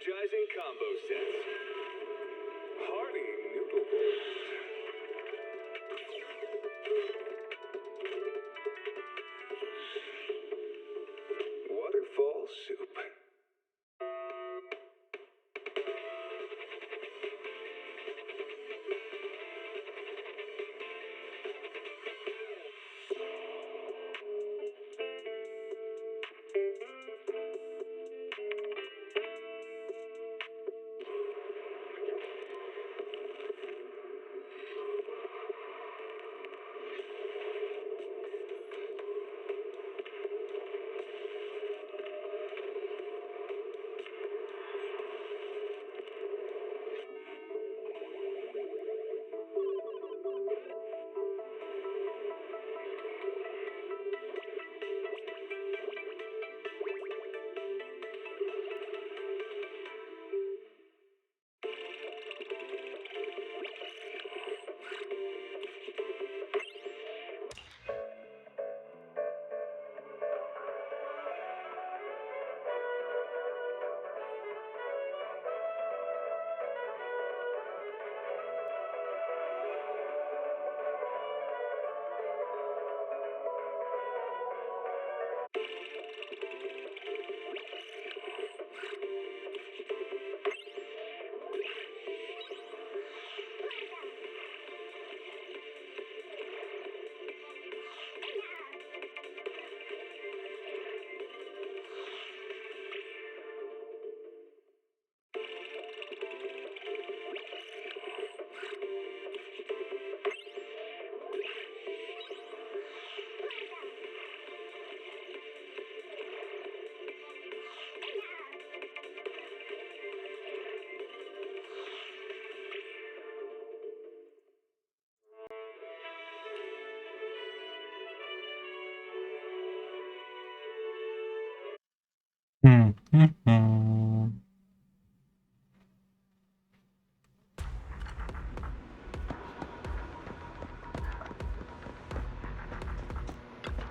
energizing combo sets. Hearty noodle bowls. Waterfall soup.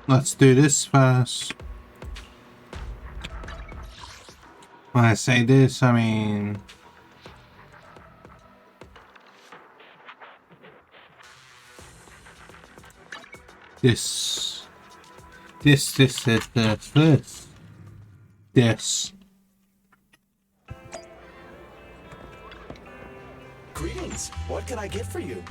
Let's do this first. When I say this, I mean this. Greetings. What can I get for you?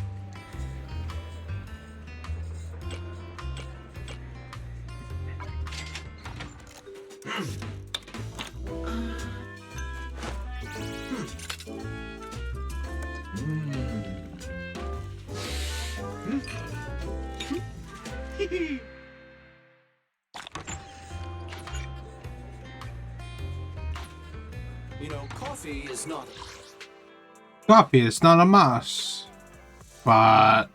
You know, coffee is not... Coffee is not a must, but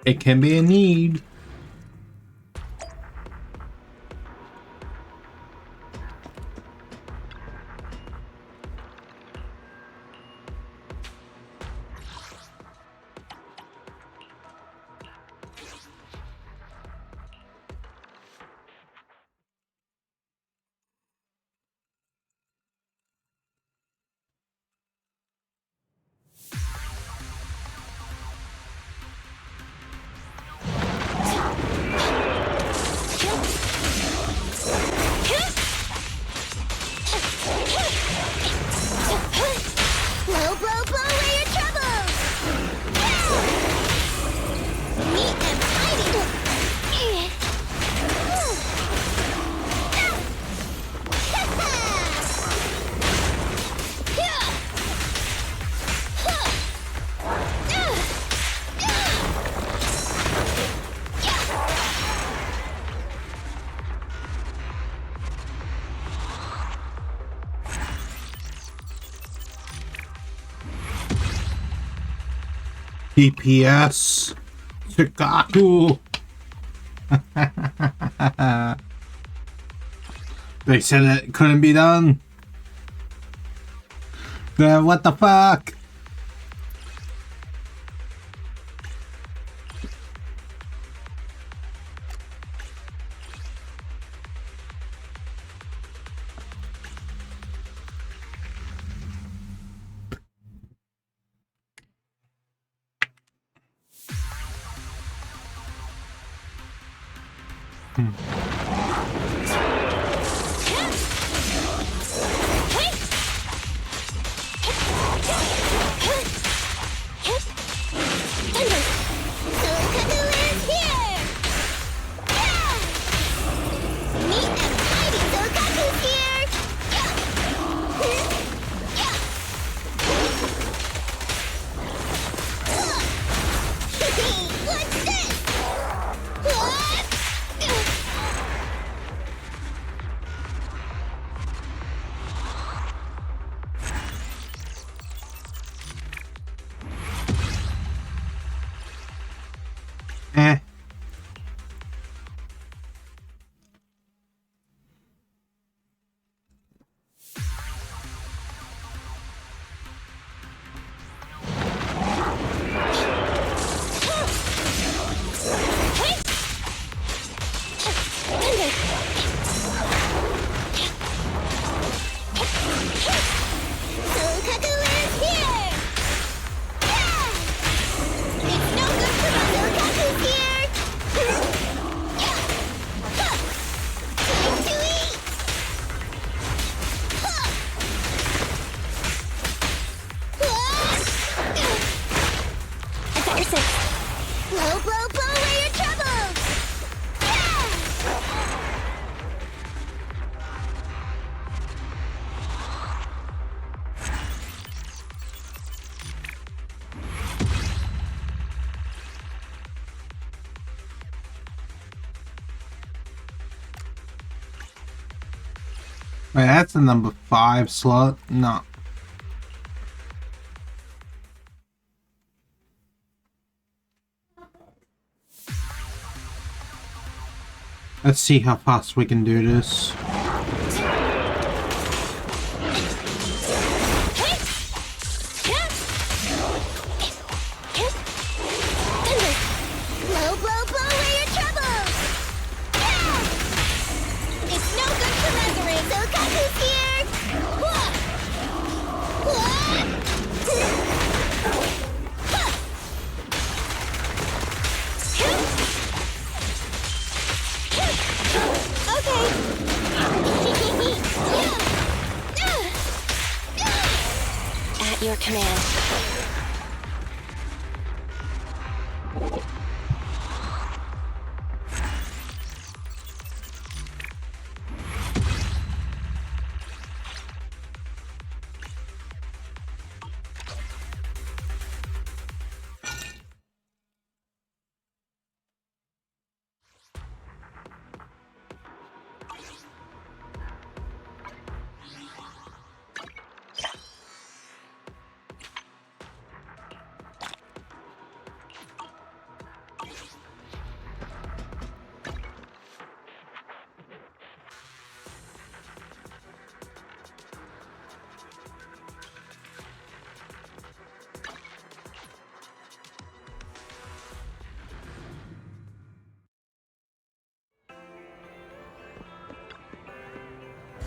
it can be a need. DPS Chicago. They said it couldn't be done. What the fuck? Eh. Blow, blow, blow away your troubles! Wait, that's the number 5 slot? No. Let's see how fast we can do this. Blow, blow, blow away your troubles! It's no good to Lazarus, Okaku's here! At your command.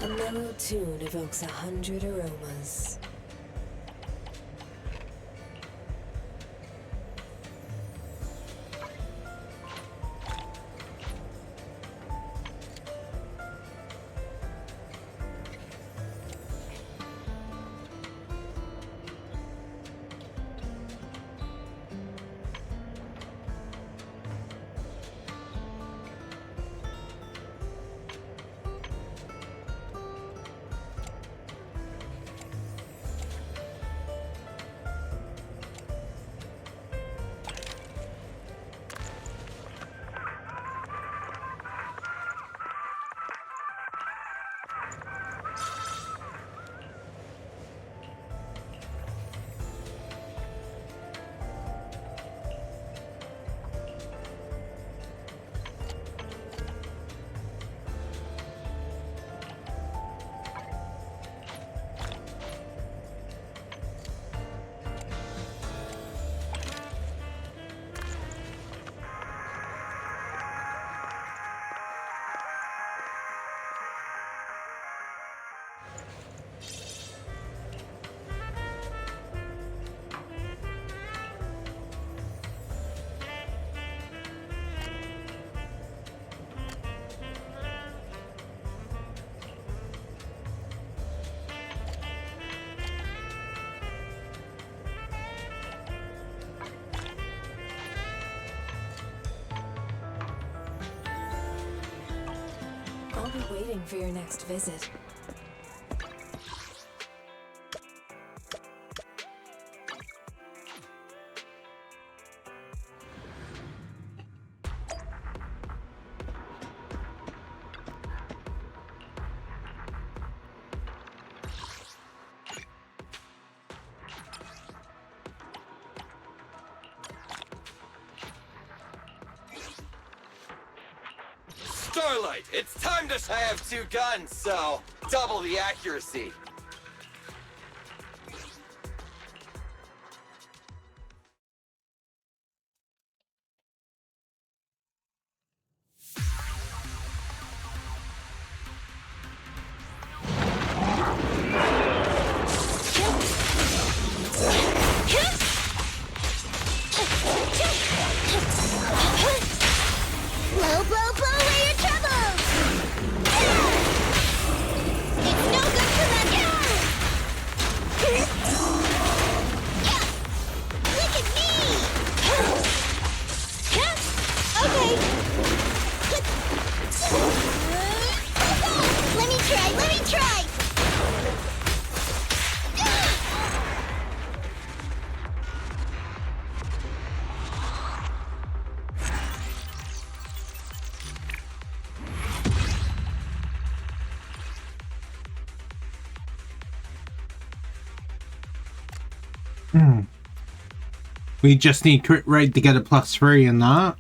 A mellow tune evokes 100 aromas. waiting for your next visit. Starlight, it's time to... I have 2 guns, so double the accuracy. Blow, blow, blow away your troubles! It's no good to let go! Look at me! Okay. Let me try, let me try! We just need crit rate to get a +3 in that.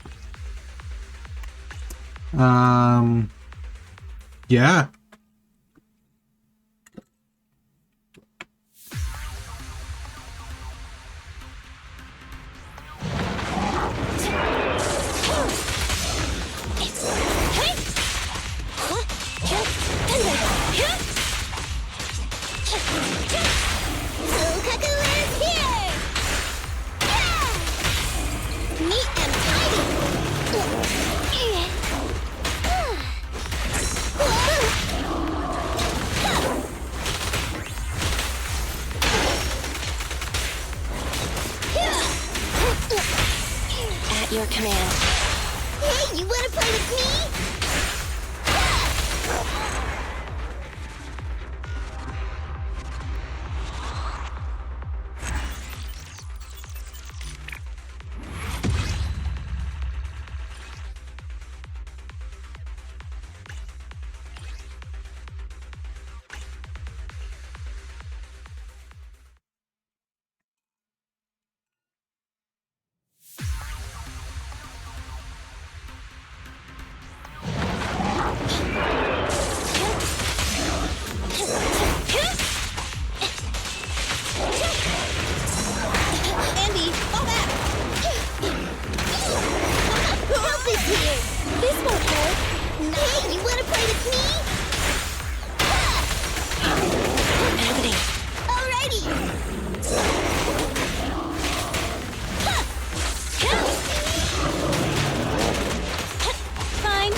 Yeah. At your command. Hey, you wanna play with me? Andy, fall back! Help is here! This won't hurt! Hey, you wanna play with me? Happening. Alrighty! Fine.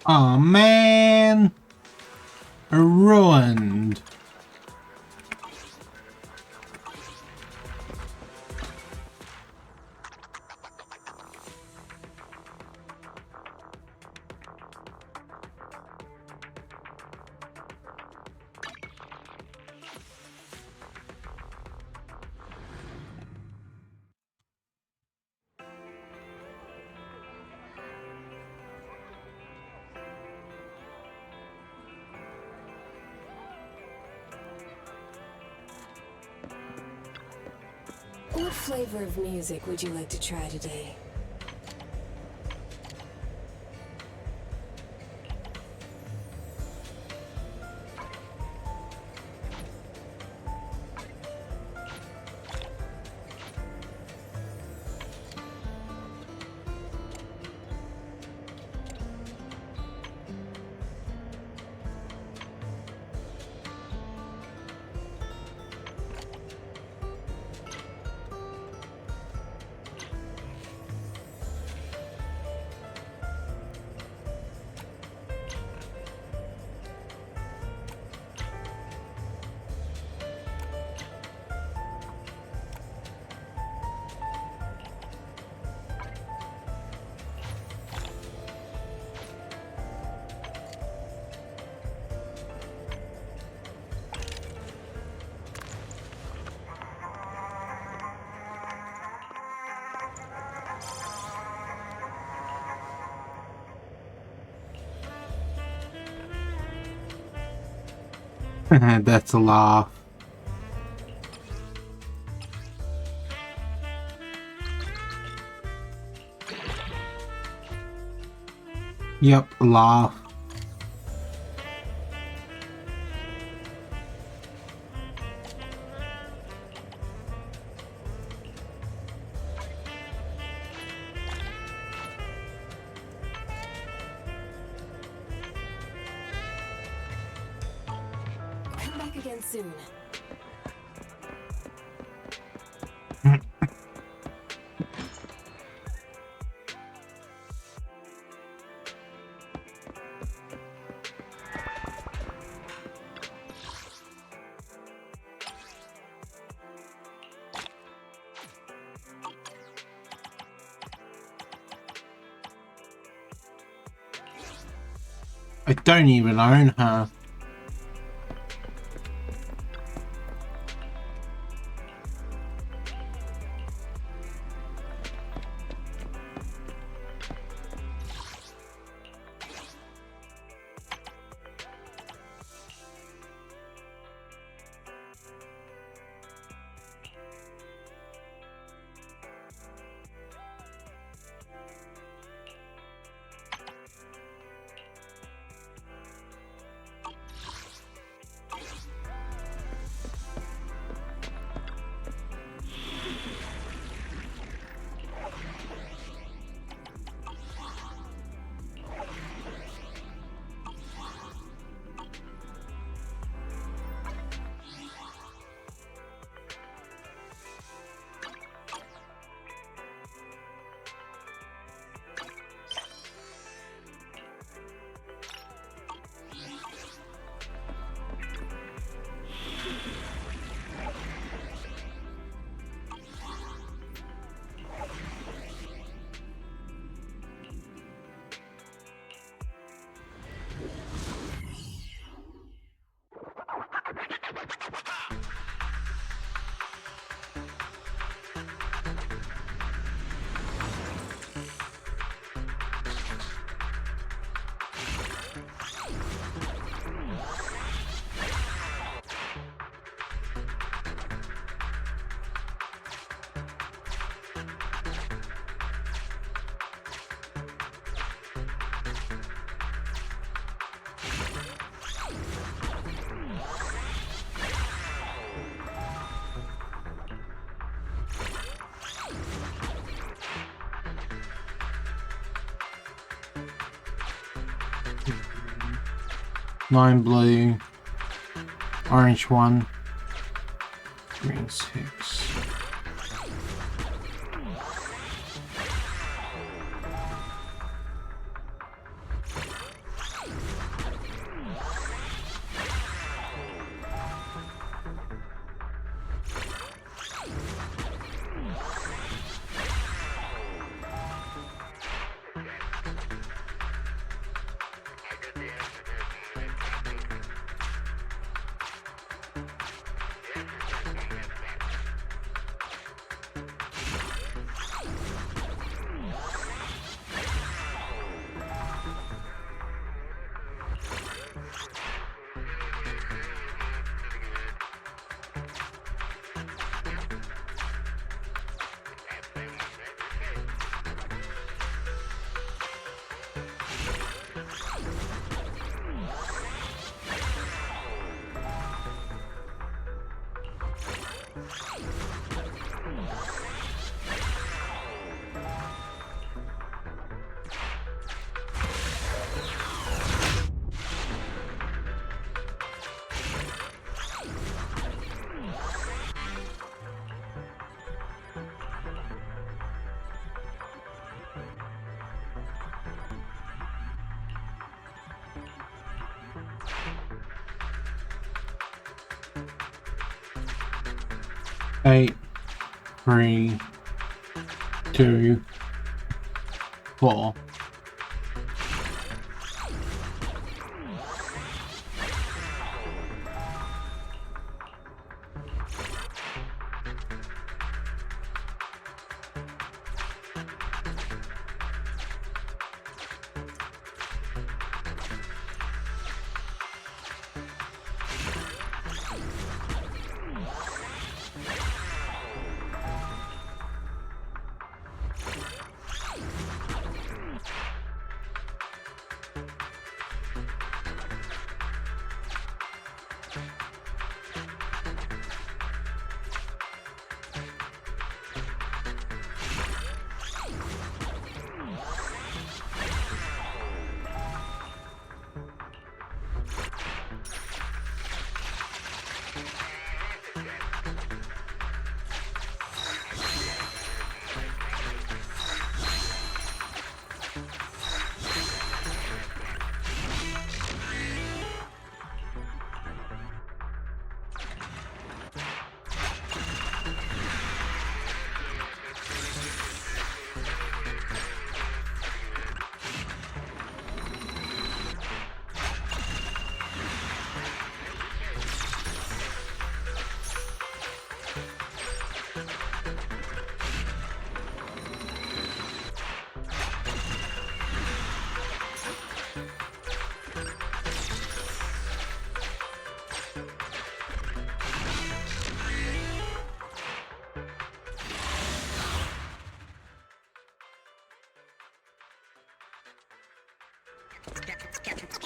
Oh man, ruined. What flavor of music would you like to try today? That's a laugh. Yep, a laugh. Come back again soon. I don't even own her. Nine blue, orange 1, green 6. 8, 3, 2, 4.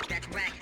That's right.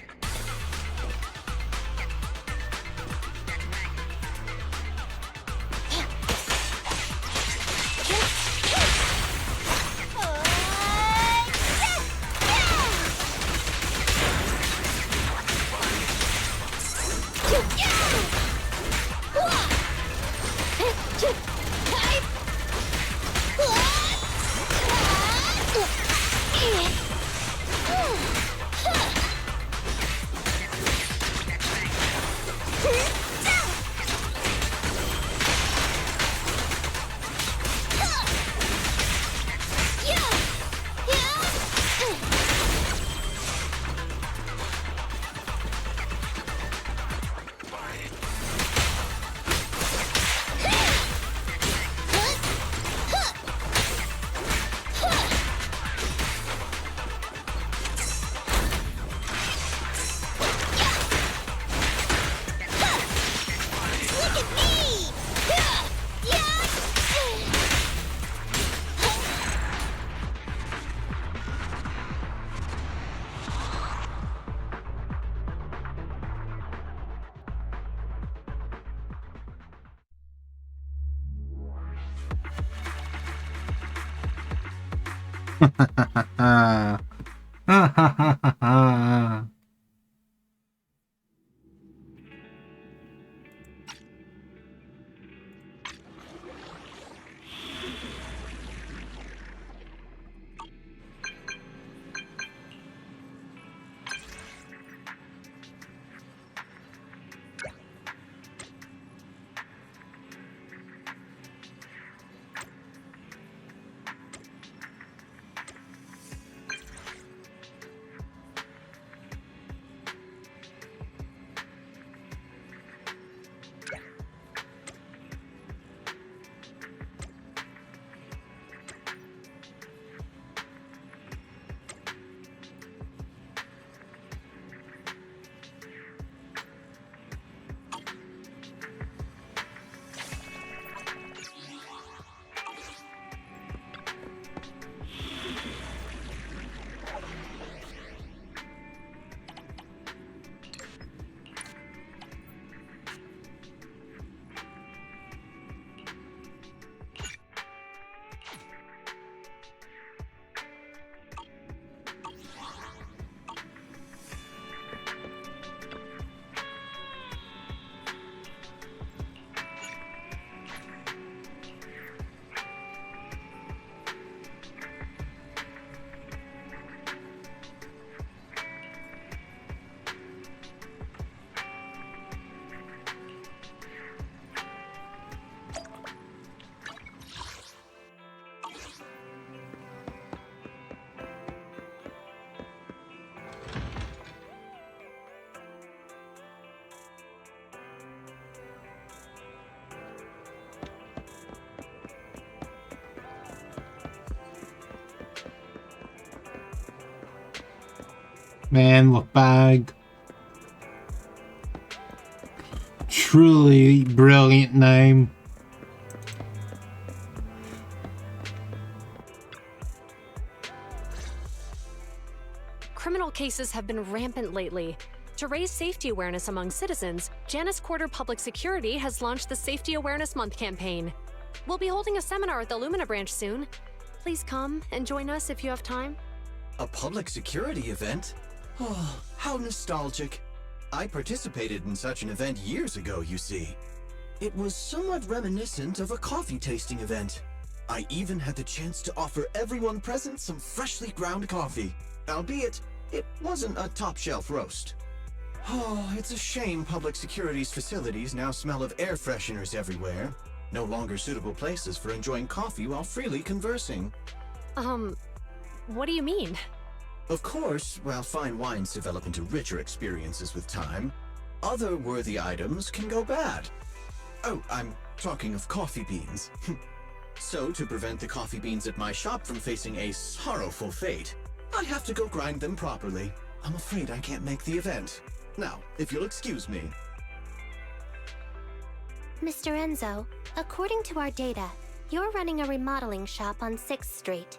Man with bag. Truly brilliant name. Criminal cases have been rampant lately. To raise safety awareness among citizens, Janus Quarter Public Security has launched the Safety Awareness Month campaign. We'll be holding a seminar at the Lumina branch soon. Please come and join us if you have time. A public security event? Oh, how nostalgic. I participated in such an event years ago, you see. It was somewhat reminiscent of a coffee tasting event. I even had the chance to offer everyone present some freshly ground coffee, albeit it wasn't a top-shelf roast. Oh, it's a shame public security's facilities now smell of air fresheners everywhere. No longer suitable places for enjoying coffee while freely conversing. What do you mean? Of course, while fine wines develop into richer experiences with time, other worthy items can go bad. Oh, I'm talking of coffee beans. So, to prevent the coffee beans at my shop from facing a sorrowful fate, I have to go grind them properly. I'm afraid I can't make the event. Now, if you'll excuse me. Mr. Enzo, according to our data, you're running a remodeling shop on 6th Street.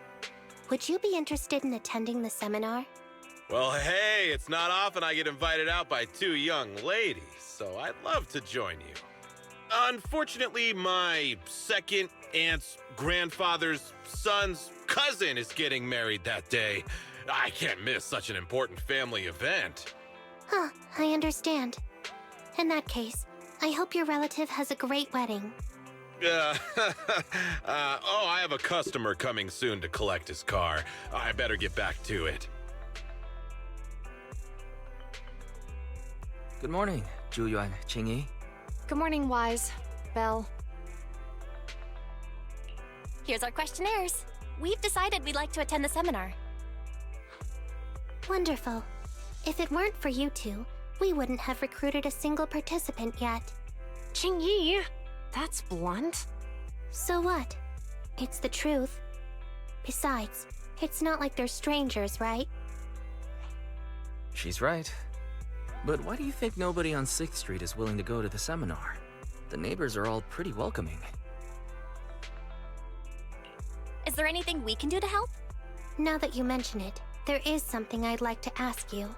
Would you be interested in attending the seminar? Well, hey, it's not often I get invited out by two young ladies, so I'd love to join you. Unfortunately, my second aunt's grandfather's son's cousin is getting married that day. I can't miss such an important family event. Huh, I understand. In that case, I hope your relative has a great wedding. I have a customer coming soon to collect his car. I better get back to it. Good morning, Zhu-Yuan, Qingyi. Good morning, Wise. Belle. Here's our questionnaires. We've decided we'd like to attend the seminar. Wonderful. If it weren't for you two, we wouldn't have recruited a single participant yet. Qingyi, that's blunt. So what? It's the truth. Besides, it's not like they're strangers, right? She's right. But why do you think nobody on 6th Street is willing to go to the seminar? The neighbors are all pretty welcoming. Is there anything we can do to help? Now that you mention it, there is something I'd like to ask you.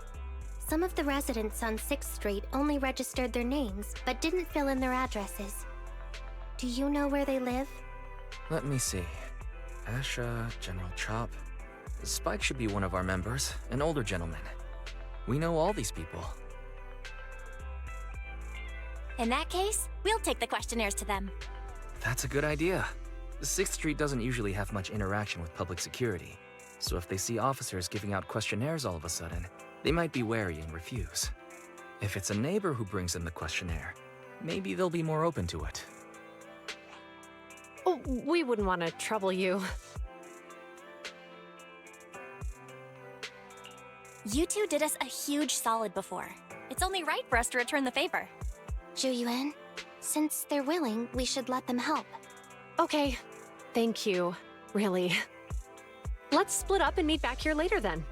Some of the residents on 6th Street only registered their names, but didn't fill in their addresses. Do you know where they live? Let me see. Asha, General Chop. Spike should be one of our members, an older gentleman. We know all these people. In that case, we'll take the questionnaires to them. That's a good idea. 6th Street doesn't usually have much interaction with public security, so if they see officers giving out questionnaires all of a sudden, they might be wary and refuse. If it's a neighbor who brings in the questionnaire, maybe they'll be more open to it. Oh, we wouldn't want to trouble you. You two did us a huge solid before. It's only right for us to return the favor. Zhu-Yuan, since they're willing, we should let them help. Okay, thank you. Really. Let's split up and meet back here later then.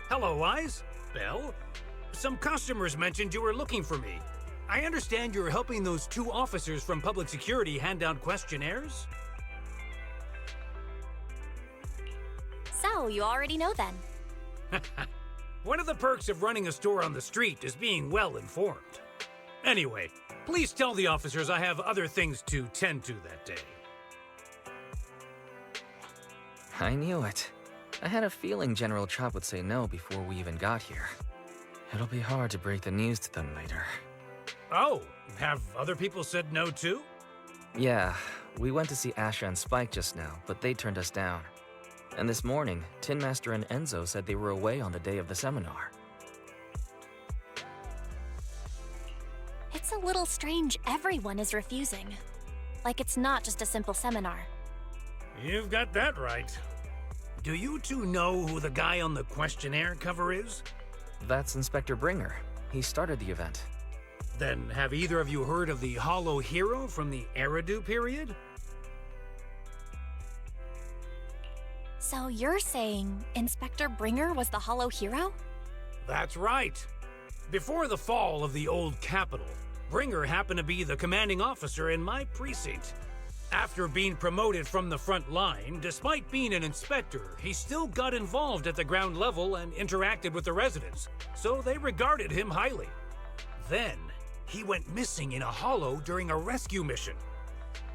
Hello, Wise. Belle? Some customers mentioned you were looking for me. I understand you're helping those 2 officers from public security hand out questionnaires? So, you already know then. One of the perks of running a store on the street is being well informed. Anyway, please tell the officers I have other things to tend to that day. I knew it. I had a feeling General Chop would say no before we even got here. It'll be hard to break the news to them later. Oh, have other people said no too? Yeah, we went to see Asha and Spike just now, but they turned us down. And this morning, Tin Master and Enzo said they were away on the day of the seminar. It's a little strange everyone is refusing. Like it's not just a simple seminar. You've got that right. Do you 2 know who the guy on the questionnaire cover is? That's Inspector Bringer. He started the event. Then have either of you heard of the Hollow Hero from the Eridu period? So you're saying Inspector Bringer was the Hollow Hero? That's right. Before the fall of the old capital, Bringer happened to be the commanding officer in my precinct. After being promoted from the front line, despite being an inspector, he still got involved at the ground level and interacted with the residents, so they regarded him highly. Then, he went missing in a hollow during a rescue mission.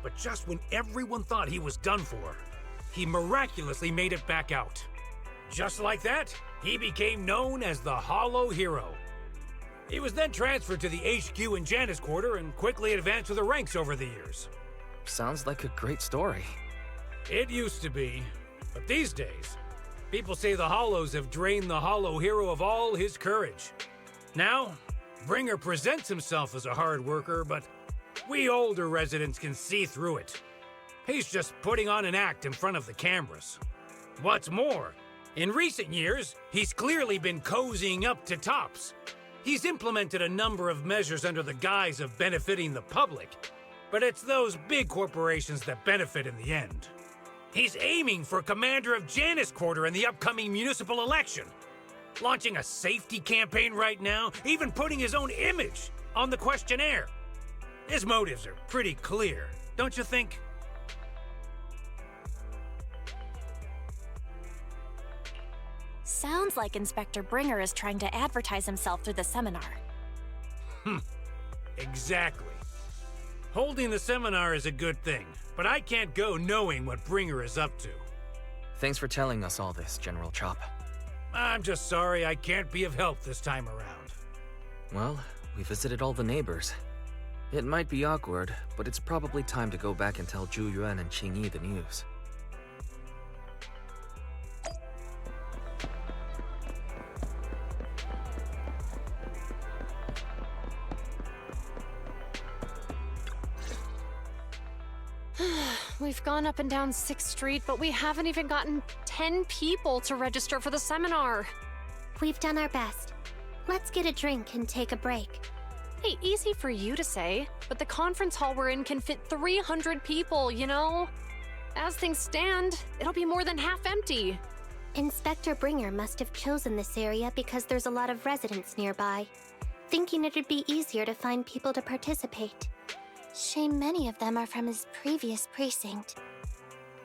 But just when everyone thought he was done for, he miraculously made it back out. Just like that, he became known as the Hollow Hero. He was then transferred to the HQ in Janus Quarter and quickly advanced to the ranks over the years. Sounds like a great story. It used to be, but these days, people say the Hollows have drained the Hollow Hero of all his courage. Now, Bringer presents himself as a hard worker, but we older residents can see through it. He's just putting on an act in front of the cameras. What's more, in recent years, he's clearly been cozying up to tops. He's implemented a number of measures under the guise of benefiting the public, but it's those big corporations that benefit in the end. He's aiming for commander of Janus Quarter in the upcoming municipal election, launching a safety campaign right now, even putting his own image on the questionnaire. His motives are pretty clear, don't you think? Sounds like Inspector Bringer is trying to advertise himself through the seminar. Exactly. Holding the seminar is a good thing, but I can't go knowing what Bringer is up to. Thanks for telling us all this, General Chop. I'm just sorry I can't be of help this time around. Well, we visited all the neighbors. It might be awkward, but it's probably time to go back and tell Zhu Yuan and Qing Yi the news. We've gone up and down 6th Street, but we haven't even gotten 10 people to register for the seminar. We've done our best. Let's get a drink and take a break. Hey, easy for you to say, but the conference hall we're in can fit 300 people, you know? As things stand, it'll be more than half empty. Inspector Bringer must have chosen this area because there's a lot of residents nearby, thinking it'd be easier to find people to participate. Shame many of them are from his previous precinct.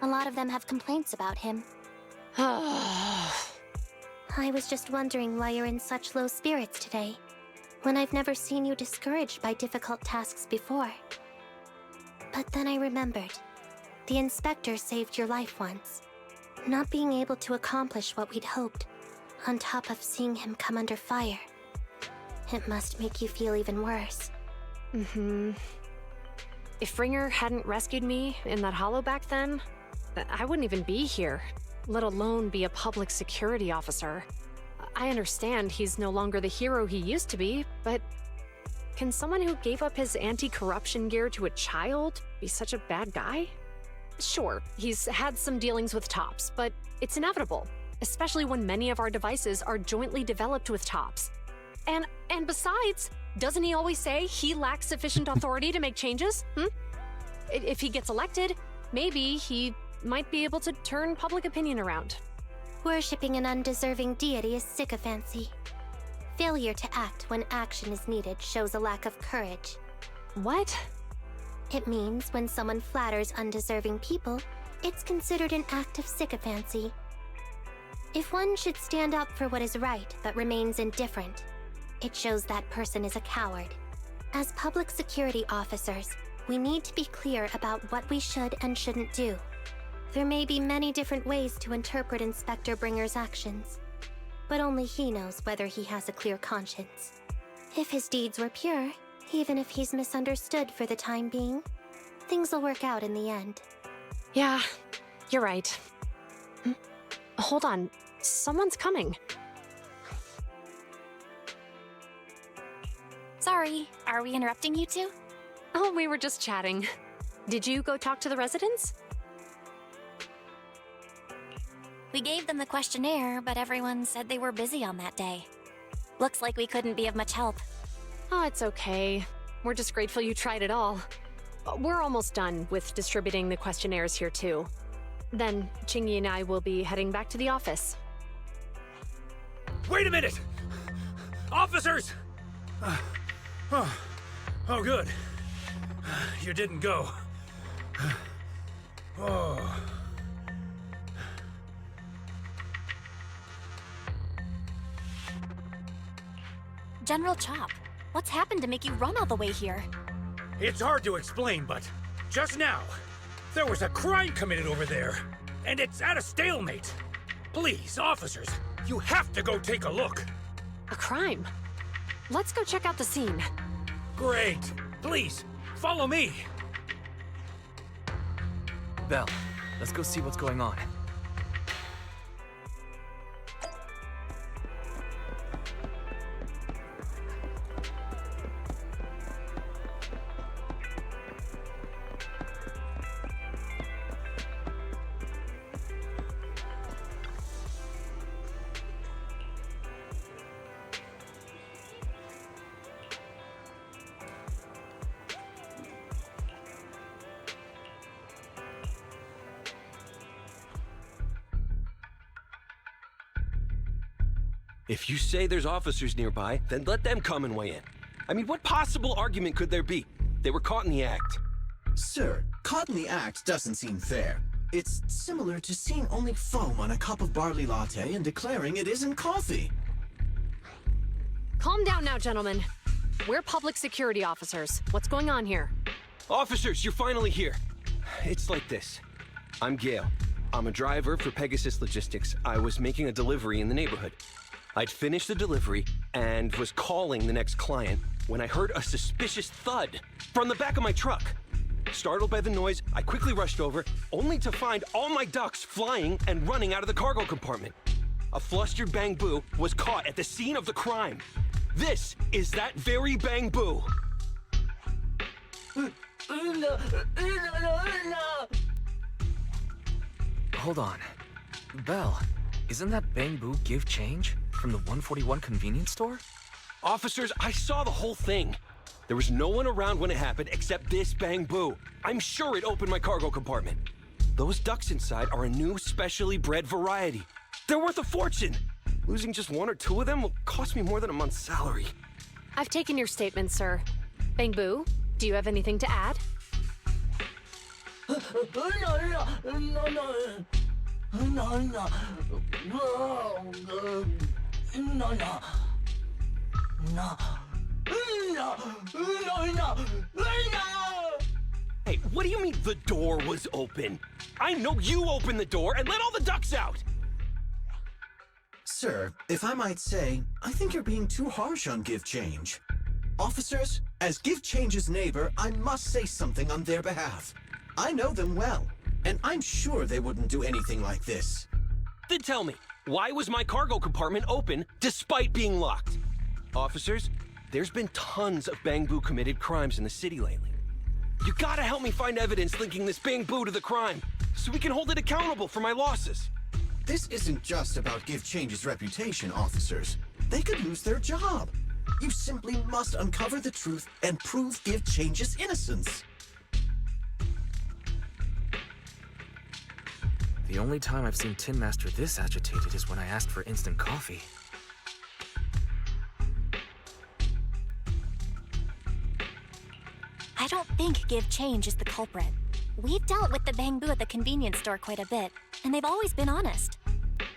A lot of them have complaints about him. I was just wondering why you're in such low spirits today, when I've never seen you discouraged by difficult tasks before. But then I remembered. The inspector saved your life once. Not being able to accomplish what we'd hoped, on top of seeing him come under fire. It must make you feel even worse. If Bringer hadn't rescued me in that hollow back then, I wouldn't even be here, let alone be a public security officer. I understand he's no longer the hero he used to be, but can someone who gave up his anti-corruption gear to a child be such a bad guy? Sure, he's had some dealings with Tops, but it's inevitable, especially when many of our devices are jointly developed with Tops. And besides, doesn't he always say he lacks sufficient authority to make changes? If he gets elected, maybe he might be able to turn public opinion around. Worshipping an undeserving deity is sycophancy. Failure to act when action is needed shows a lack of courage. What? It means when someone flatters undeserving people, it's considered an act of sycophancy. If one should stand up for what is right but remains indifferent, it shows that person is a coward. As public security officers, we need to be clear about what we should and shouldn't do. There may be many different ways to interpret Inspector Bringer's actions, but only he knows whether he has a clear conscience. If his deeds were pure, even if he's misunderstood for the time being, things will work out in the end. Yeah, you're right. Hold on, someone's coming. Sorry, are we interrupting you two? Oh, we were just chatting. Did you go talk to the residents? We gave them the questionnaire, but everyone said they were busy on that day. Looks like we couldn't be of much help. Oh, it's okay. We're just grateful you tried it all. We're almost done with distributing the questionnaires here too. Then, Chingy and I will be heading back to the office. Wait a minute! Officers! Oh, good. You didn't go. Oh. General Chop, what's happened to make you run all the way here? It's hard to explain, but just now, there was a crime committed over there, and it's at a stalemate. Please, officers, you have to go take a look. A crime? Let's go check out the scene. Great. Please, follow me. Belle, let's go see what's going on. If you say there's officers nearby, then let them come and weigh in. I mean, what possible argument could there be? They were caught in the act. Sir, caught in the act doesn't seem fair. It's similar to seeing only foam on a cup of barley latte and declaring it isn't coffee. Calm down now, gentlemen. We're public security officers. What's going on here? Officers, you're finally here. It's like this. I'm Gale. I'm a driver for Pegasus Logistics. I was making a delivery in the neighborhood. I'd finished the delivery and was calling the next client when I heard a suspicious thud from the back of my truck. Startled by the noise, I quickly rushed over, only to find all my ducks flying and running out of the cargo compartment. A flustered Bang Boo was caught at the scene of the crime. This is that very Bang Boo. Hold on. Belle, isn't that Bang Boo give change from the 141 convenience store? Officers, I saw the whole thing. There was no one around when it happened except this Bang Boo. I'm sure it opened my cargo compartment. Those ducks inside are a new specially bred variety. They're worth a fortune. Losing just one or two of them will cost me more than a month's salary. I've taken your statement, sir. Bang Boo, do you have anything to add? Hey, what do you mean the door was open? I know you opened the door and let all the ducks out! Sir, if I might say, I think you're being too harsh on Give Change. Officers, as Give Change's neighbor, I must say something on their behalf. I know them well, and I'm sure they wouldn't do anything like this. Then tell me, why was my cargo compartment open despite being locked? Officers, there's been tons of Bang Boo committed crimes in the city lately. You gotta help me find evidence linking this Bang Boo to the crime, so we can hold it accountable for my losses. This isn't just about Give Change's reputation, officers. They could lose their job. You simply must uncover the truth and prove Give Change's innocence. The only time I've seen Tin Master this agitated is when I asked for instant coffee. I don't think Give Change is the culprit. We've dealt with the Bangbu at the convenience store quite a bit, and they've always been honest.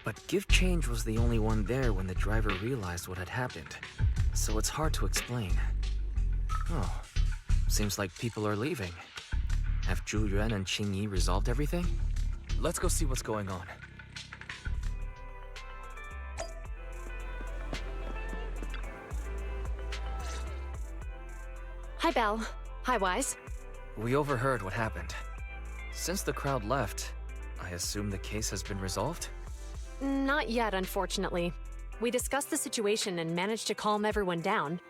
But Give Change was the only one there when the driver realized what had happened, so it's hard to explain. Oh, seems like people are leaving. Have Zhu Yuan and Qing Yi resolved everything? Let's go see what's going on. Hi, Belle. Hi, Wise. We overheard what happened. Since the crowd left, I assume the case has been resolved? Not yet, unfortunately. We discussed the situation and managed to calm everyone down.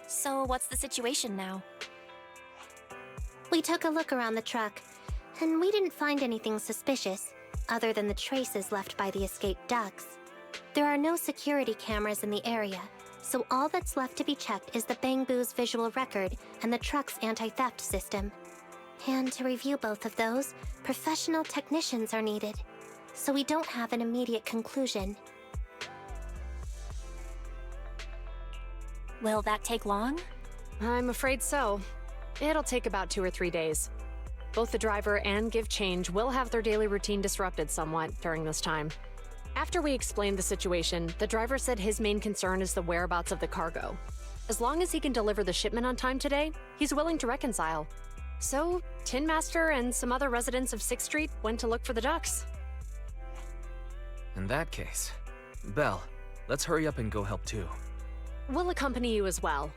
So what's the situation now? We took a look around the truck, and we didn't find anything suspicious, other than the traces left by the escaped ducks. There are no security cameras in the area, so all that's left to be checked is the Bangbu's visual record and the truck's anti-theft system. And to review both of those, professional technicians are needed, so we don't have an immediate conclusion. Will that take long? I'm afraid so. It'll take about 2 or 3 days. Both the driver and Give Change will have their daily routine disrupted somewhat during this time. After we explained the situation, the driver said his main concern is the whereabouts of the cargo. As long as he can deliver the shipment on time today, he's willing to reconcile. So, Tin Master and some other residents of 6th Street went to look for the ducks. In that case, Belle, let's hurry up and go help too. We'll accompany you as well.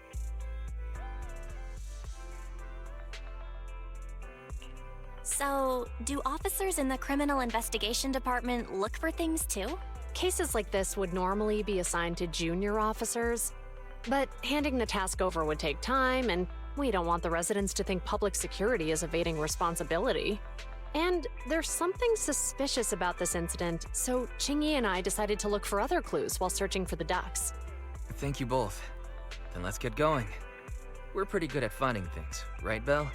So, do officers in the Criminal Investigation Department look for things too? Cases like this would normally be assigned to junior officers, but handing the task over would take time, and we don't want the residents to think public security is evading responsibility. And there's something suspicious about this incident, so Qingyi and I decided to look for other clues while searching for the ducks. Thank you both. Then let's get going. We're pretty good at finding things, right, Belle?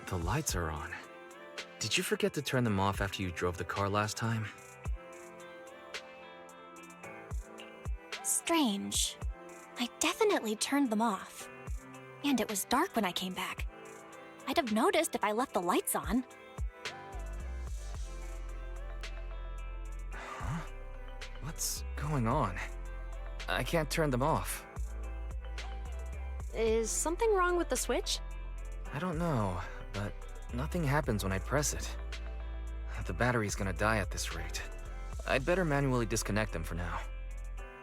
The lights are on. Did you forget to turn them off after you drove the car last time? Strange. I definitely turned them off. And it was dark when I came back. I'd have noticed if I left the lights on. Huh? What's going on? I can't turn them off. Is something wrong with the switch? I don't know, but nothing happens when I press it. The battery's gonna die at this rate. I'd better manually disconnect them for now.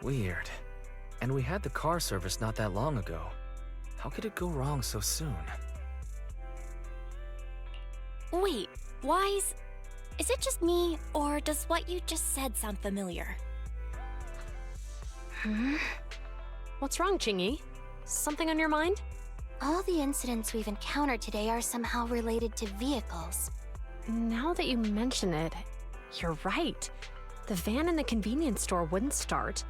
Weird. And we had the car serviced not that long ago. How could it go wrong so soon? Wait, Wise? Is it just me, or does what you just said sound familiar? What's wrong, Chingy? Something on your mind? All the incidents we've encountered today are somehow related to vehicles. Now that you mention it, you're right. The van in the convenience store wouldn't start.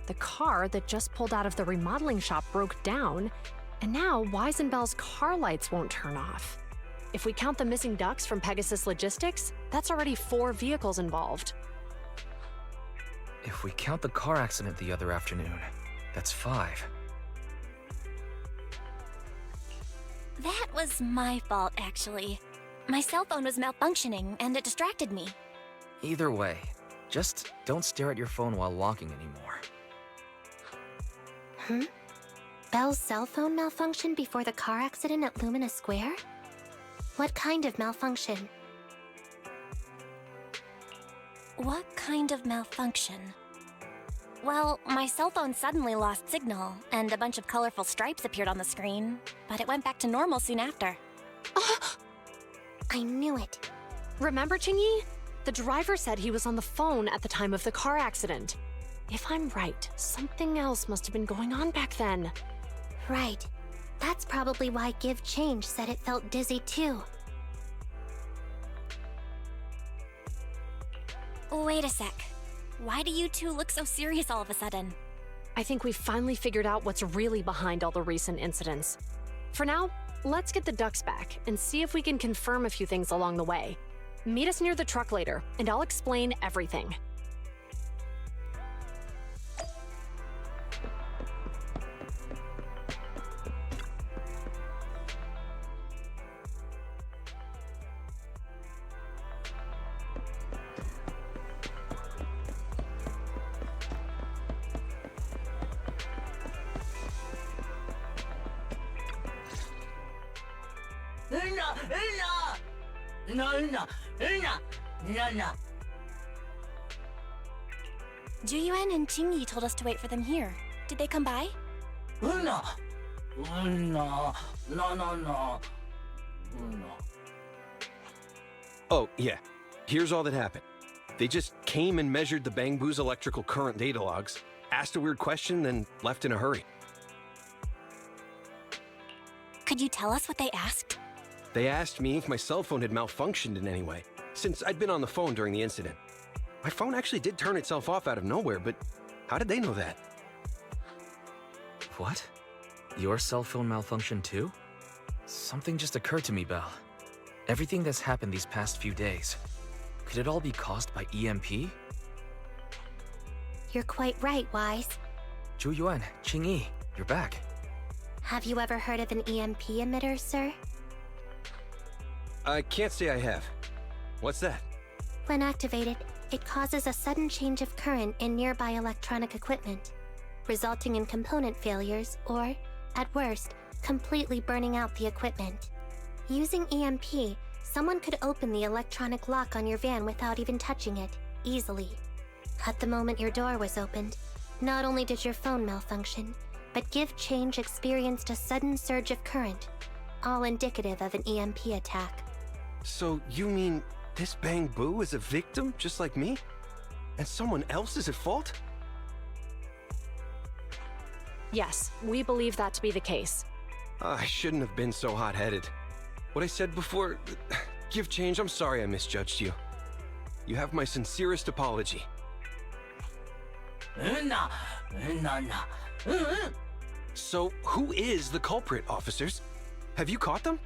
The car that just pulled out of the remodeling shop broke down. And now Wise and Bell's car lights won't turn off. If we count the missing ducks from Pegasus Logistics, that's already 4 vehicles involved. If we count the car accident the other afternoon, that's 5. That was my fault, actually. My cell phone was malfunctioning, and it distracted me. Either way, just don't stare at your phone while walking anymore. Bell's cell phone malfunctioned before the car accident at Lumina Square? What kind of malfunction? What kind of malfunction? Well, my cell phone suddenly lost signal, and a bunch of colorful stripes appeared on the screen, but it went back to normal soon after. I knew it. Remember, Chingy? The driver said he was on the phone at the time of the car accident. If I'm right, something else must have been going on back then. Right. That's probably why Give Change said it felt dizzy too. Wait a sec. Why do you two look so serious all of a sudden? I think we've finally figured out what's really behind all the recent incidents. For now, let's get the ducks back and see if we can confirm a few things along the way. Meet us near the truck later, and I'll explain everything. Juyuan and Chingy told us to wait for them here. Did they come by? Oh, yeah. Here's all that happened. They just came and measured the Bangbu's electrical current data logs, asked a weird question, then left in a hurry. Could you tell us what they asked? They asked me if my cell phone had malfunctioned in any way, since I'd been on the phone during the incident. My phone actually did turn itself off out of nowhere, but how did they know that? What? Your cell phone malfunctioned too? Something just occurred to me, Belle. Everything that's happened these past few days, could it all be caused by EMP? You're quite right, Wise. Juyuan, Qingyi, you're back. Have you ever heard of an EMP emitter, sir? I can't say I have. What's that? When activated, it causes a sudden change of current in nearby electronic equipment, resulting in component failures or, at worst, completely burning out the equipment. Using EMP, someone could open the electronic lock on your van without even touching it, easily. At the moment your door was opened, not only did your phone malfunction, but Give Change experienced a sudden surge of current, all indicative of an EMP attack. So you mean this Bangbu is a victim just like me? And someone else is at fault? Yes, we believe that to be the case. I shouldn't have been so hot-headed. What I said before... Give Change, I'm sorry I misjudged you. You have my sincerest apology. So, who is the culprit, officers? Have you caught them?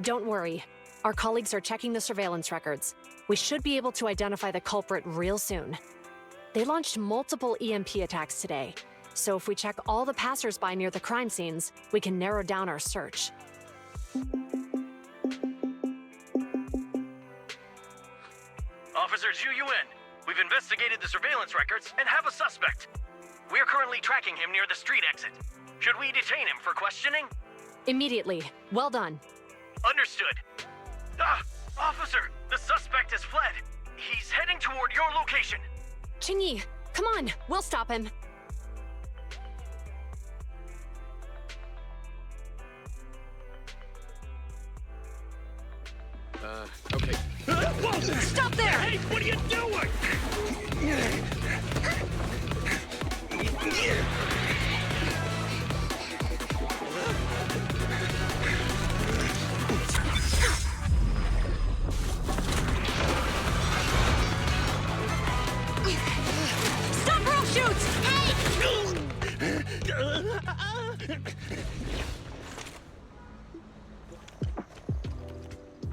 Don't worry. Our colleagues are checking the surveillance records. We should be able to identify the culprit real soon. They launched multiple EMP attacks today, so if we check all the passers-by near the crime scenes, we can narrow down our search. Officer Zhu Yuan, we've investigated the surveillance records and have a suspect. We're currently tracking him near the street exit. Should we detain him for questioning? Immediately. Well done. Understood. Officer, the suspect has fled. He's heading toward your location. Qingyi, come on, we'll stop him. Okay. Stop there! Hey, what are you doing? Stop rope shoots!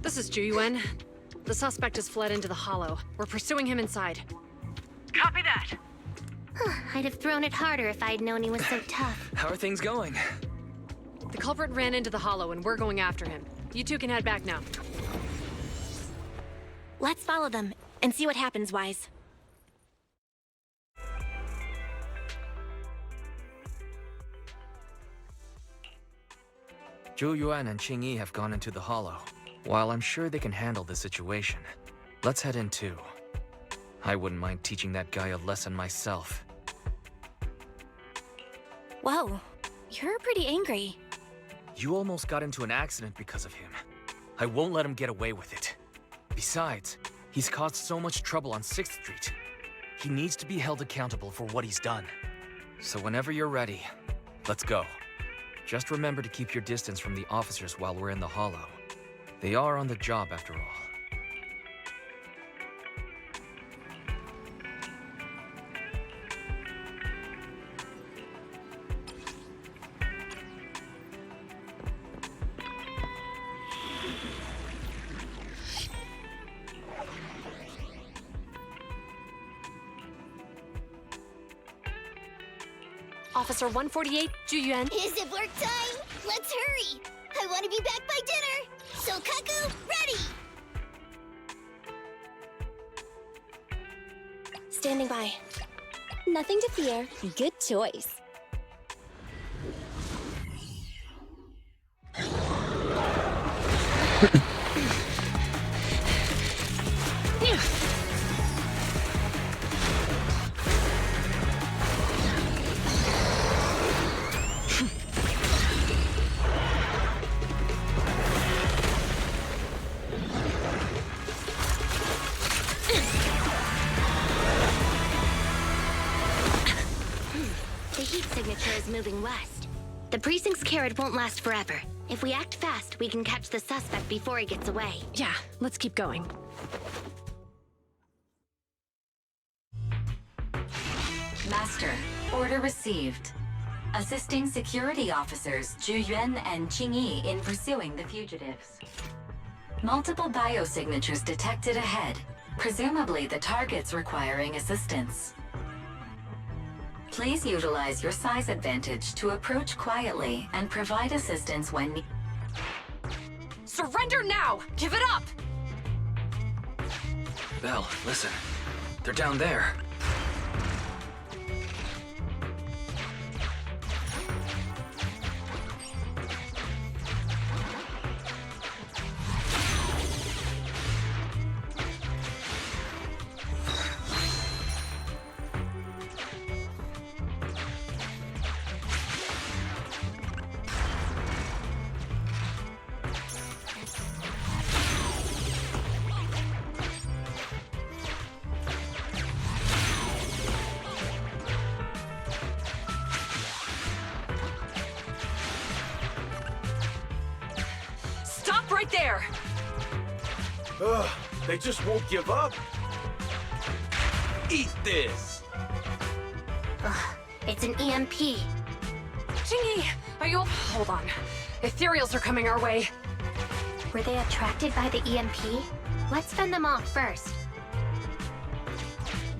This is Zhu Yuan. The suspect has fled into the hollow. We're pursuing him inside. Copy that. I'd have thrown it harder if I'd known he was so tough. How are things going? The culprit ran into the hollow and we're going after him. You two can head back now. Let's follow them and see what happens, Wise. Zhu Yuan and Qingyi have gone into the hollow. While I'm sure they can handle the situation, let's head in too. I wouldn't mind teaching that guy a lesson myself. Whoa, you're pretty angry. You almost got into an accident because of him. I won't let him get away with it. Besides, he's caused so much trouble on 6th Street. He needs to be held accountable for what he's done. So whenever you're ready, let's go. Just remember to keep your distance from the officers while we're in the hollow. They are on the job after all. Officer 148, Zhu Yuan. Is it work time? Let's hurry! I want to be back by dinner! So Kaku, ready! Standing by. Nothing to fear. Good choice. The heat signature is moving west. The precinct's carrot won't last forever. If we act fast, we can catch the suspect before he gets away. Yeah, let's keep going. Master, order received. Assisting security officers Zhu Yuan and Qingyi in pursuing the fugitives. Multiple biosignatures detected ahead, presumably the targets requiring assistance. Please utilize your size advantage to approach quietly and provide assistance when needed. Surrender now! Give it up! Belle, listen. They're down there. Stop right there! Ugh, they just won't give up. Eat this! Ugh, it's an EMP. Qingyi, are you... Hold on. Ethereals are coming our way. Were they attracted by the EMP? Let's fend them off first.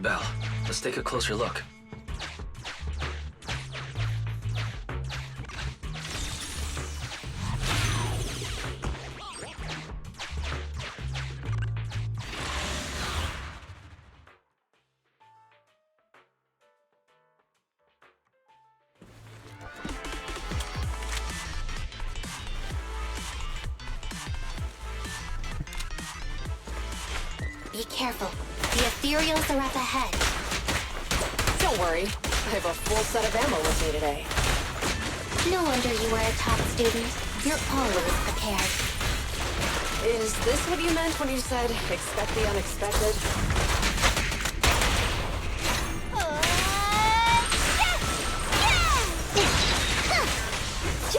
Belle, let's take a closer look. Be careful. The ethereals are up ahead. Don't worry. I have a full set of ammo with me today. No wonder you were a top student. You're always prepared. Is this what you meant when you said, expect the unexpected?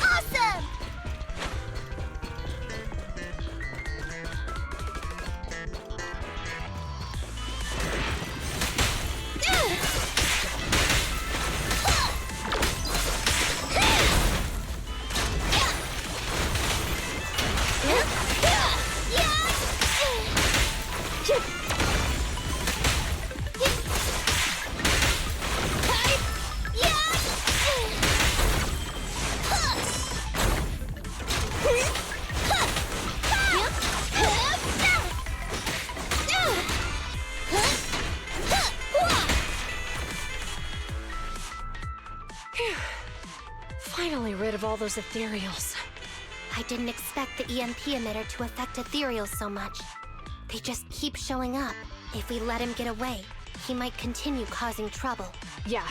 Awesome! Finally rid of all those ethereals. I didn't expect the EMP emitter to affect ethereals so much. They just keep showing up. If we let him get away, he might continue causing trouble. Yeah,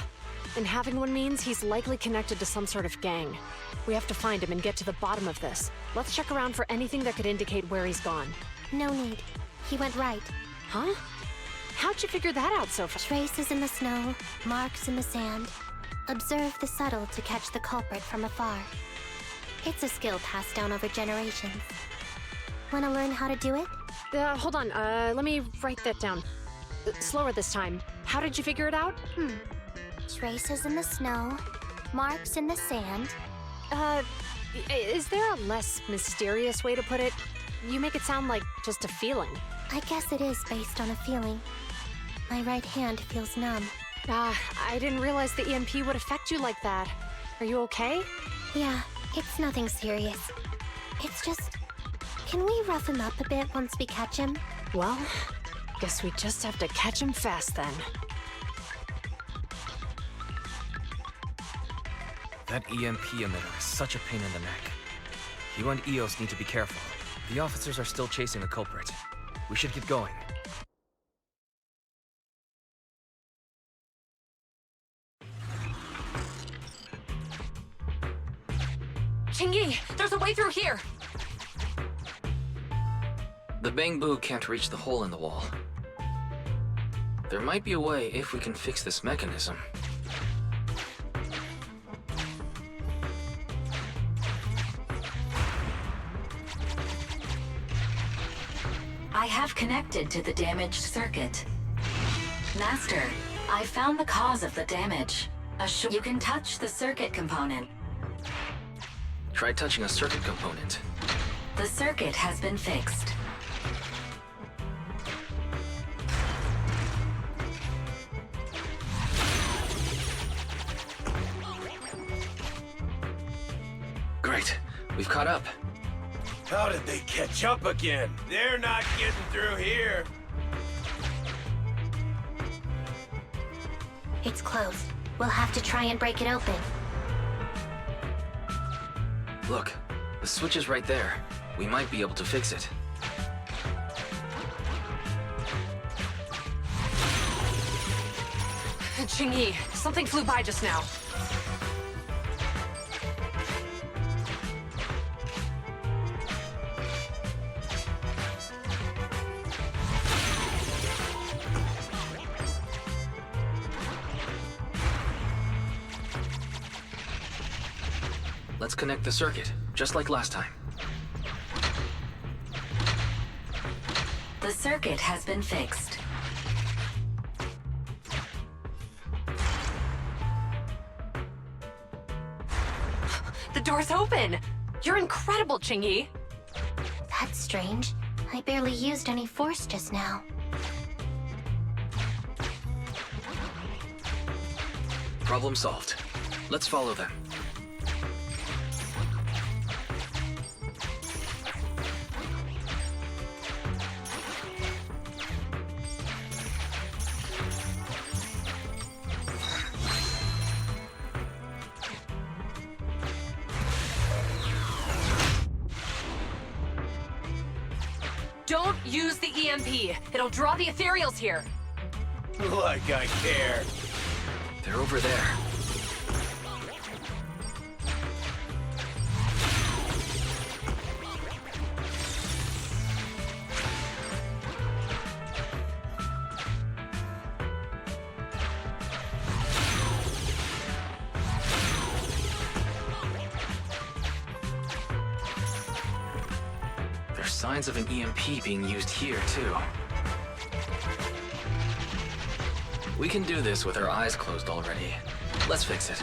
and having one means he's likely connected to some sort of gang. We have to find him and get to the bottom of this. Let's check around for anything that could indicate where he's gone. No need. He went right. Huh? How'd you figure that out so fast? Traces in the snow, marks in the sand. Observe the subtle to catch the culprit from afar. It's a skill passed down over generations. Want to learn how to do it? Hold on, let me write that down. Slower this time. How did you figure it out? Traces in the snow, marks in the sand. Is there a less mysterious way to put it? You make it sound like just a feeling. I guess it is based on a feeling. My right hand feels numb. I didn't realize the EMP would affect you like that. Are you okay? Yeah, it's nothing serious. It's just... Can we rough him up a bit once we catch him? Well, guess we just have to catch him fast then. That EMP emitter is such a pain in the neck. You and EOS need to be careful. The officers are still chasing the culprit. We should get going. Qingyi, there's a way through here! The Bangbu can't reach the hole in the wall. There might be a way if we can fix this mechanism. I have connected to the damaged circuit. Master, I found the cause of the damage. You can touch the circuit component. Try touching a circuit component. The circuit has been fixed. Great. We've caught up. How did they catch up again? They're not getting through here. It's closed. We'll have to try and break it open. Look, the switch is right there. We might be able to fix it. Qingyi, something flew by just now. Let's connect the circuit, just like last time. The circuit has been fixed. The door's open! You're incredible, Qingyi! That's strange. I barely used any force just now. Problem solved. Let's follow them. Don't use the EMP. It'll draw the ethereals here. Like I care. They're over there. There's signs of an EMP being used here, too. We can do this with our eyes closed already. Let's fix it.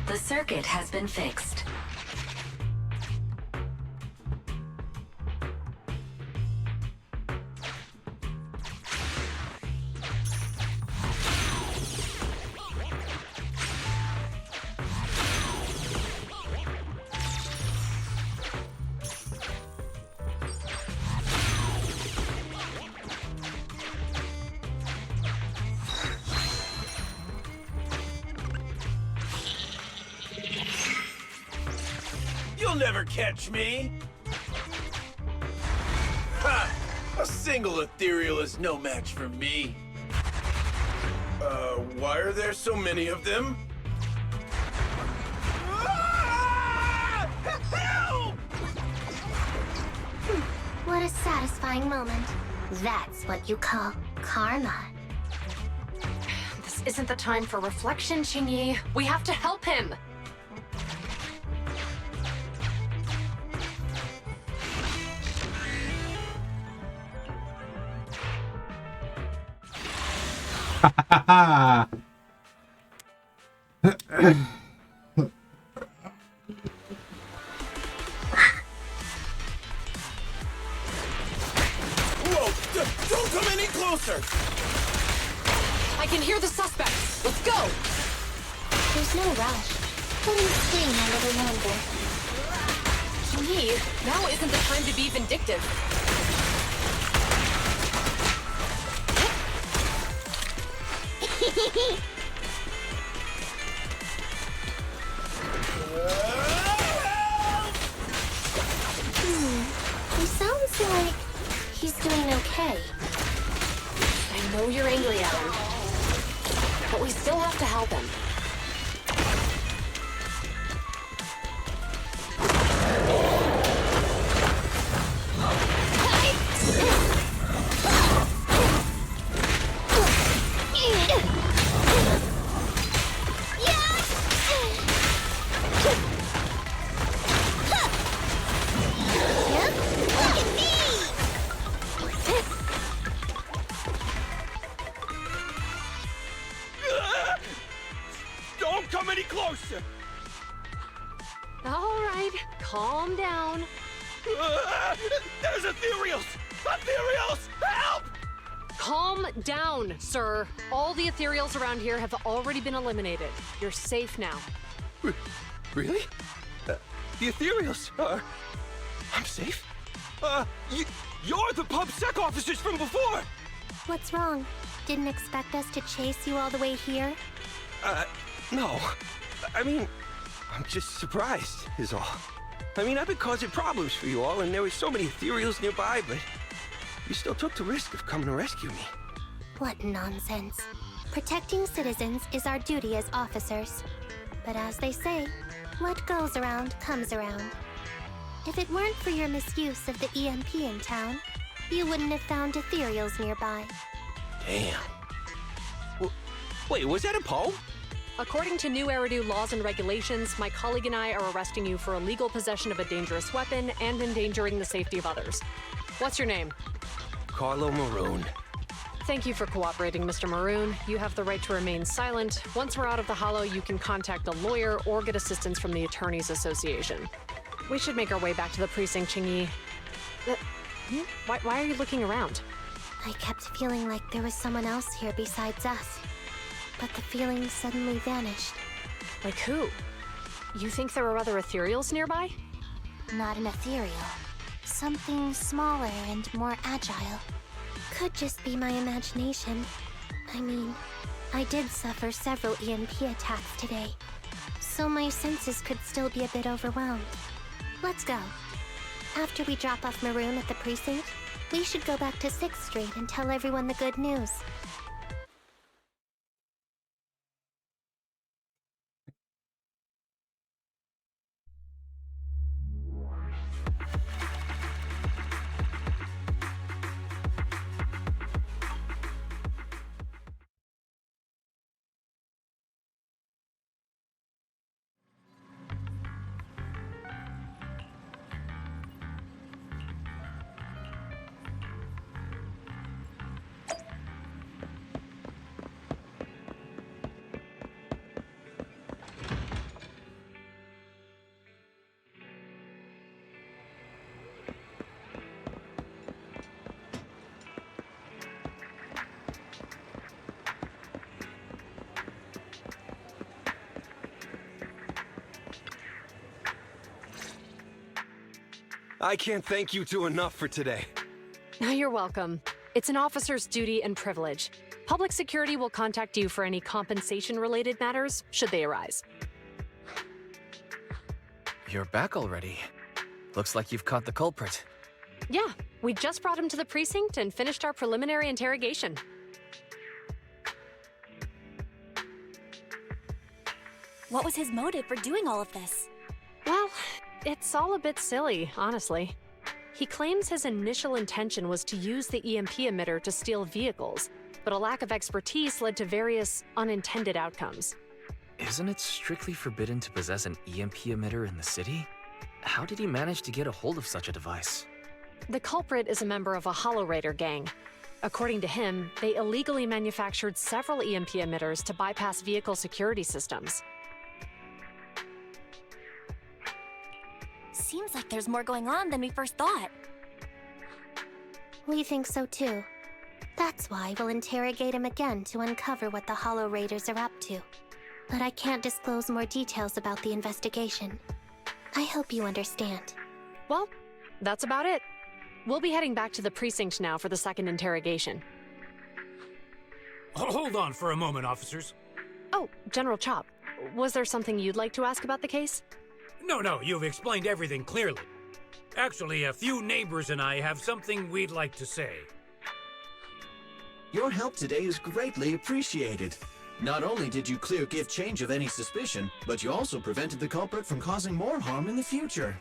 The circuit has been fixed. You'll never catch me! Ha! A single ethereal is no match for me. Why are there so many of them? Ah! Help! What a satisfying moment. That's what you call karma. This isn't the time for reflection, Qingyi. We have to help him. Whoa! Don't come any closer! I can hear the suspects. Let's go! There's no rush. Let him scream a little longer. Qingyi, now isn't the time to be vindictive. He sounds like he's doing okay. I know you're angry at him, but we still have to help him. Don't come any closer! All right, calm down. There's ethereals! Ethereals! Help! Calm down, sir. All the ethereals around here have already been eliminated. You're safe now. Really? The ethereals are... I'm safe? You're the PubSec officers from before! What's wrong? Didn't expect us to chase you all the way here? No. I mean, I'm just surprised, is all. I mean, I've been causing problems for you all, and there were so many ethereals nearby, but you still took the risk of coming to rescue me. What nonsense. Protecting citizens is our duty as officers. But as they say, what goes around comes around. If it weren't for your misuse of the EMP in town, you wouldn't have found ethereals nearby. Damn. Wait, was that a poem? According to new Eridu laws and regulations, my colleague and I are arresting you for illegal possession of a dangerous weapon and endangering the safety of others. What's your name? Carlo Maroon. Thank you for cooperating, Mr. Maroon. You have the right to remain silent. Once we're out of the Hollow, you can contact a lawyer or get assistance from the Attorneys Association. We should make our way back to the precinct, Ching-Yi. Why are you looking around? I kept feeling like there was someone else here besides us. But the feeling suddenly vanished. Like who? You think there are other ethereals nearby? Not an ethereal. Something smaller and more agile. Could just be my imagination. I mean, I did suffer several EMP attacks today, so my senses could still be a bit overwhelmed. Let's go. After we drop off Maroon at the precinct, we should go back to 6th Street and tell everyone the good news. I can't thank you two enough for today. You're welcome. It's an officer's duty and privilege. Public security will contact you for any compensation-related matters, should they arise. You're back already. Looks like you've caught the culprit. Yeah, we just brought him to the precinct and finished our preliminary interrogation. What was his motive for doing all of this? Well, it's all a bit silly, honestly. He claims his initial intention was to use the EMP emitter to steal vehicles, but a lack of expertise led to various unintended outcomes. Isn't it strictly forbidden to possess an EMP emitter in the city? How did he manage to get a hold of such a device? The culprit is a member of a Hollow Raider gang. According to him, they illegally manufactured several EMP emitters to bypass vehicle security systems. Seems like there's more going on than we first thought. We think so too. That's why we'll interrogate him again to uncover what the Hollow Raiders are up to. But I can't disclose more details about the investigation. I hope you understand. Well, that's about it. We'll be heading back to the precinct now for the second interrogation. Hold on for a moment, officers. Oh, General Chop, was there something you'd like to ask about the case? No, you've explained everything clearly. Actually, a few neighbors and I have something we'd like to say. Your help today is greatly appreciated. Not only did you clear Give Change of any suspicion, but you also prevented the culprit from causing more harm in the future.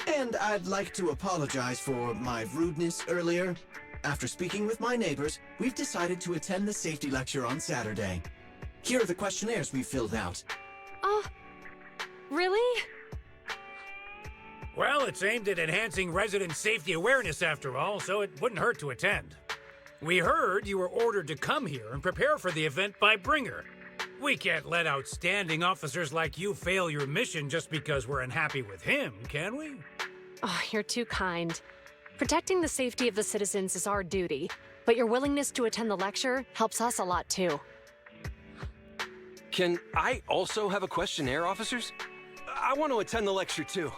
And I'd like to apologize for my rudeness earlier. After speaking with my neighbors, we've decided to attend the safety lecture on Saturday. Here are the questionnaires we filled out. Really? Well, it's aimed at enhancing resident safety awareness after all, so it wouldn't hurt to attend. We heard you were ordered to come here and prepare for the event by Bringer. We can't let outstanding officers like you fail your mission just because we're unhappy with him, can we? Oh, you're too kind. Protecting the safety of the citizens is our duty, but your willingness to attend the lecture helps us a lot too. Can I also have a questionnaire, officers? I want to attend the lecture too.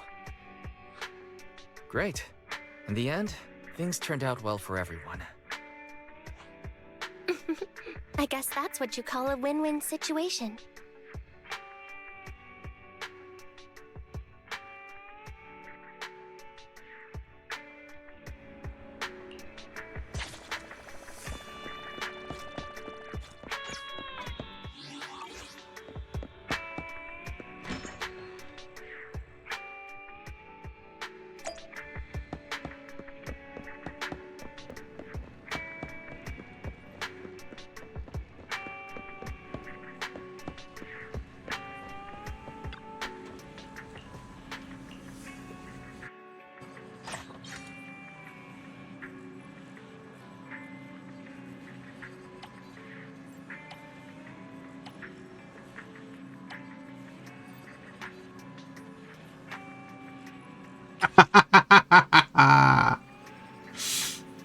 Great. In the end, things turned out well for everyone. I guess that's what you call a win-win situation.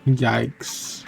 Yikes.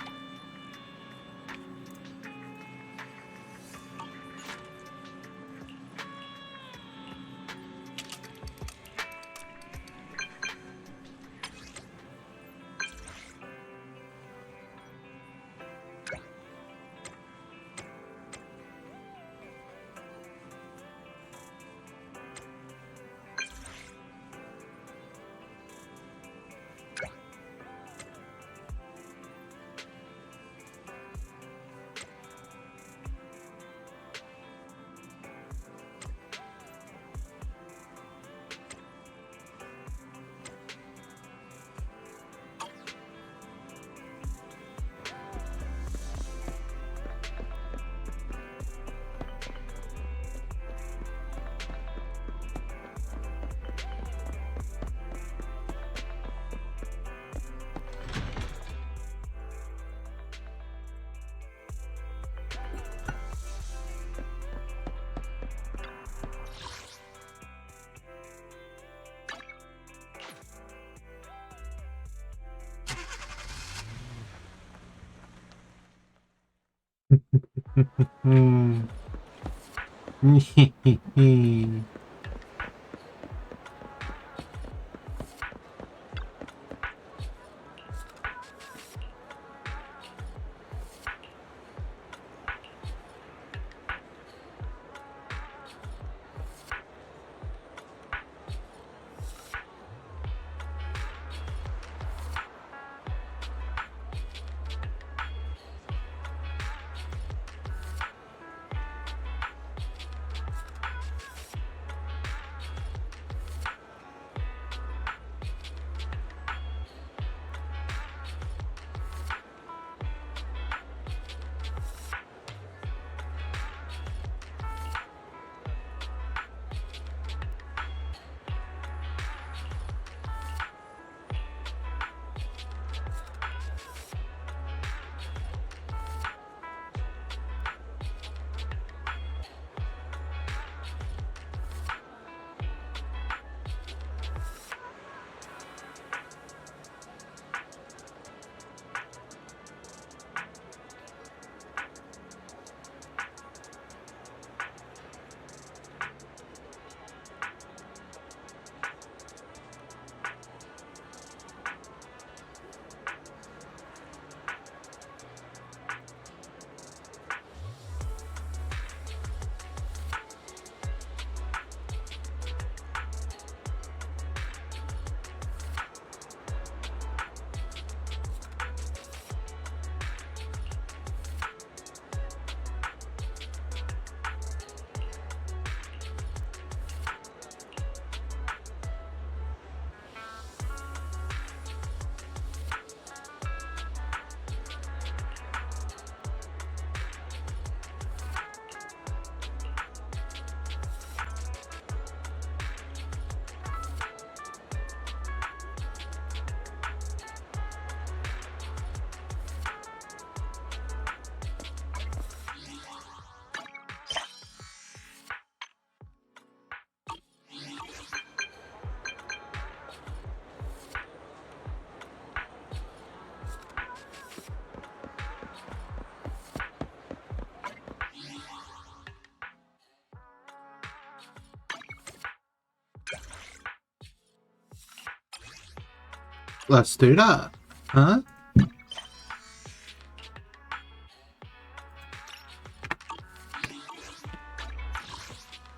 Let's do that, huh?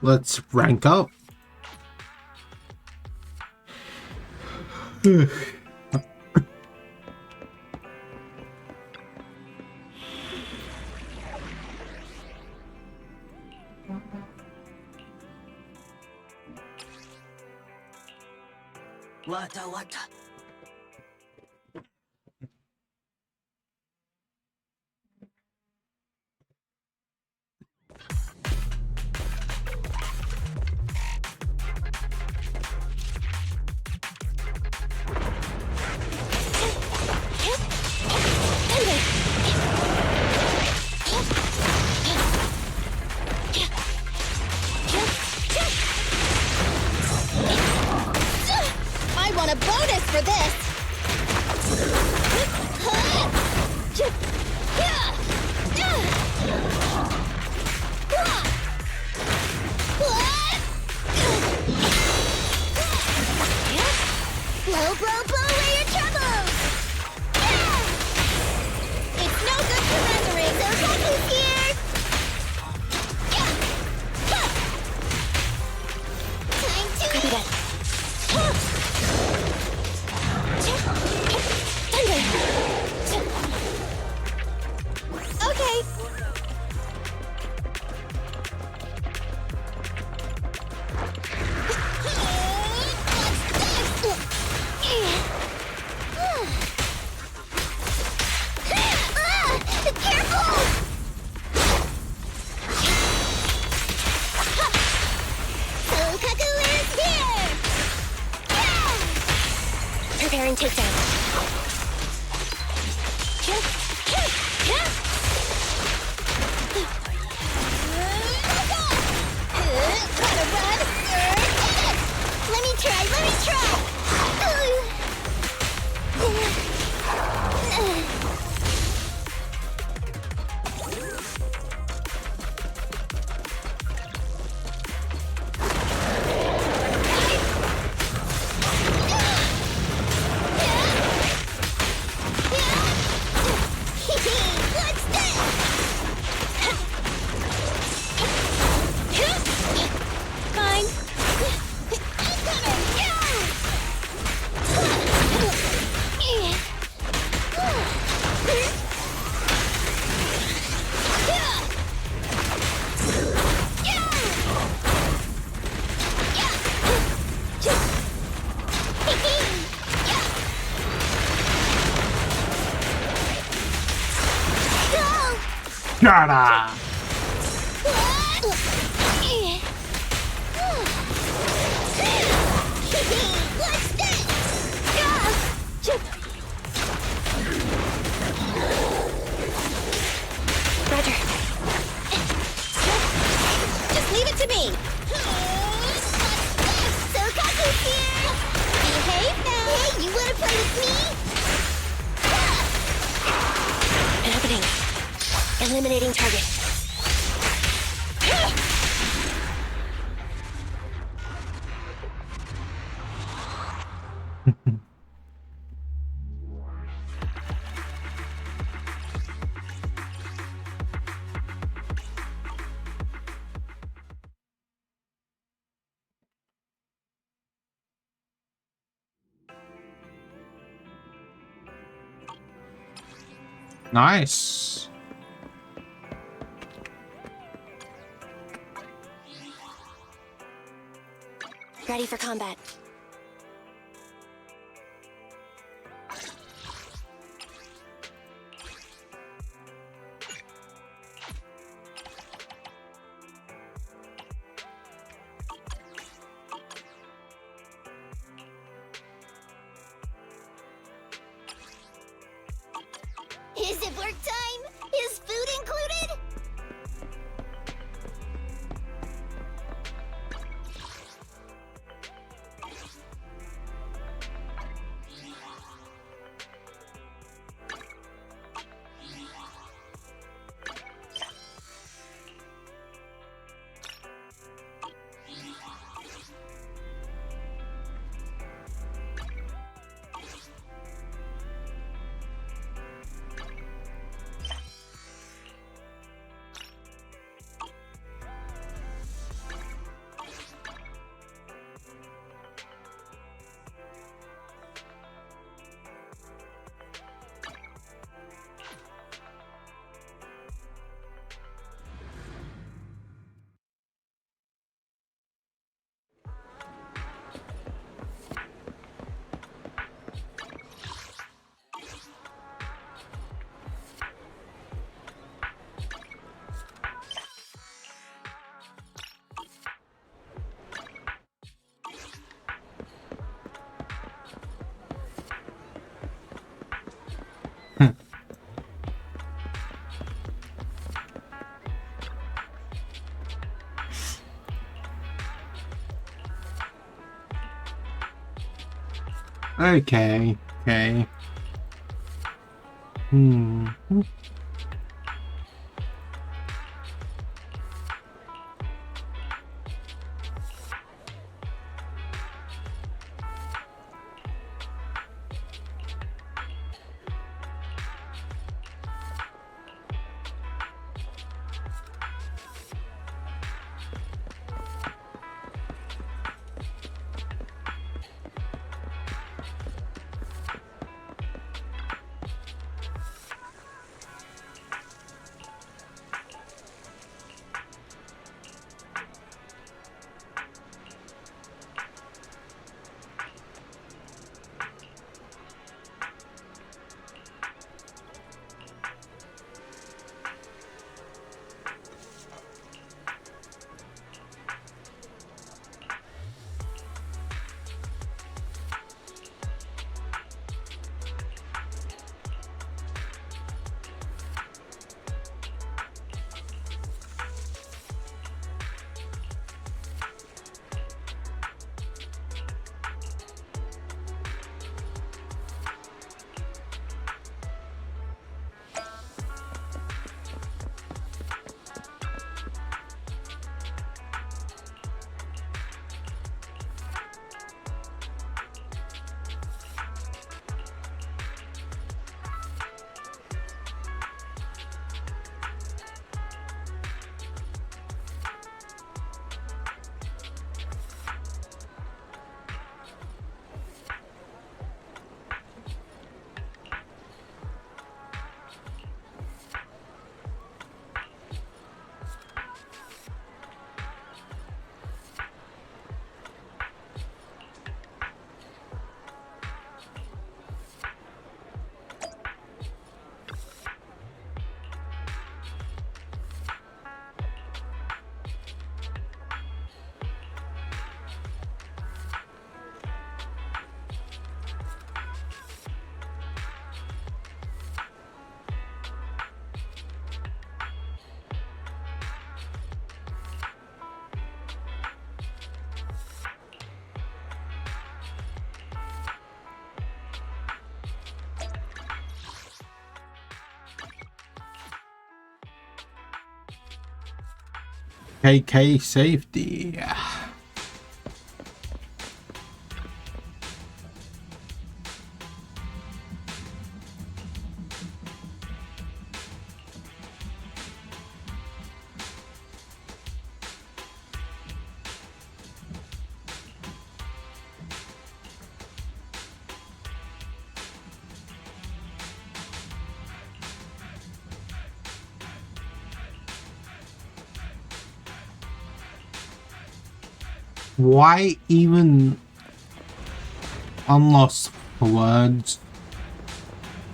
Let's rank up. Wata. I want to Shut up! What's this? Roger. Just leave it to me. So Kaku's here. Behave now. Hey, you wanna play with me? An opening. Eliminating target. Nice. Ready for combat. Is it work time? Is food included? Okay. Okay. KK safety. Why even unlost words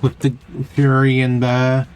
with the Fury in there?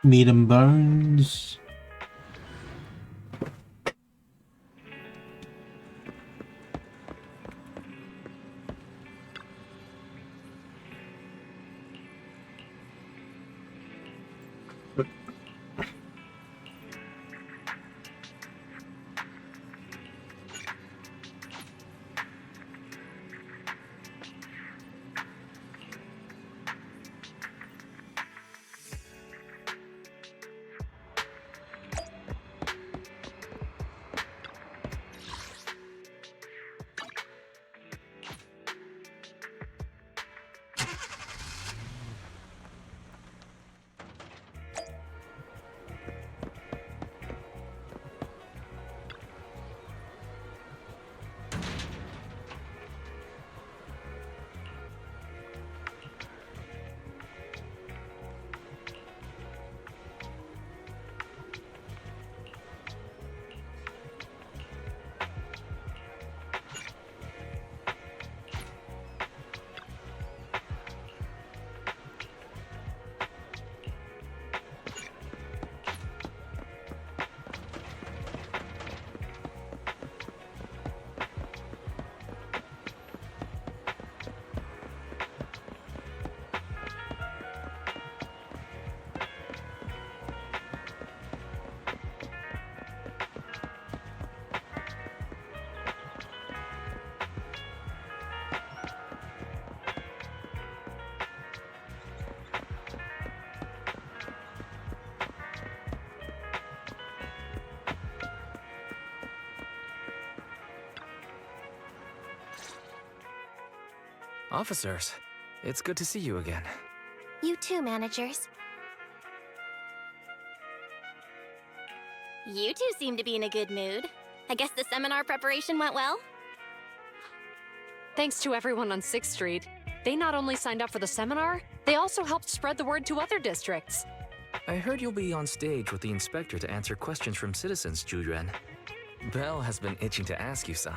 Meat and bones. Officers, it's good to see you again. You too, managers. You two seem to be in a good mood. I guess the seminar preparation went well? Thanks to everyone on 6th Street. They not only signed up for the seminar, they also helped spread the word to other districts. I heard you'll be on stage with the inspector to answer questions from citizens, Zhu. Belle has been itching to ask you some.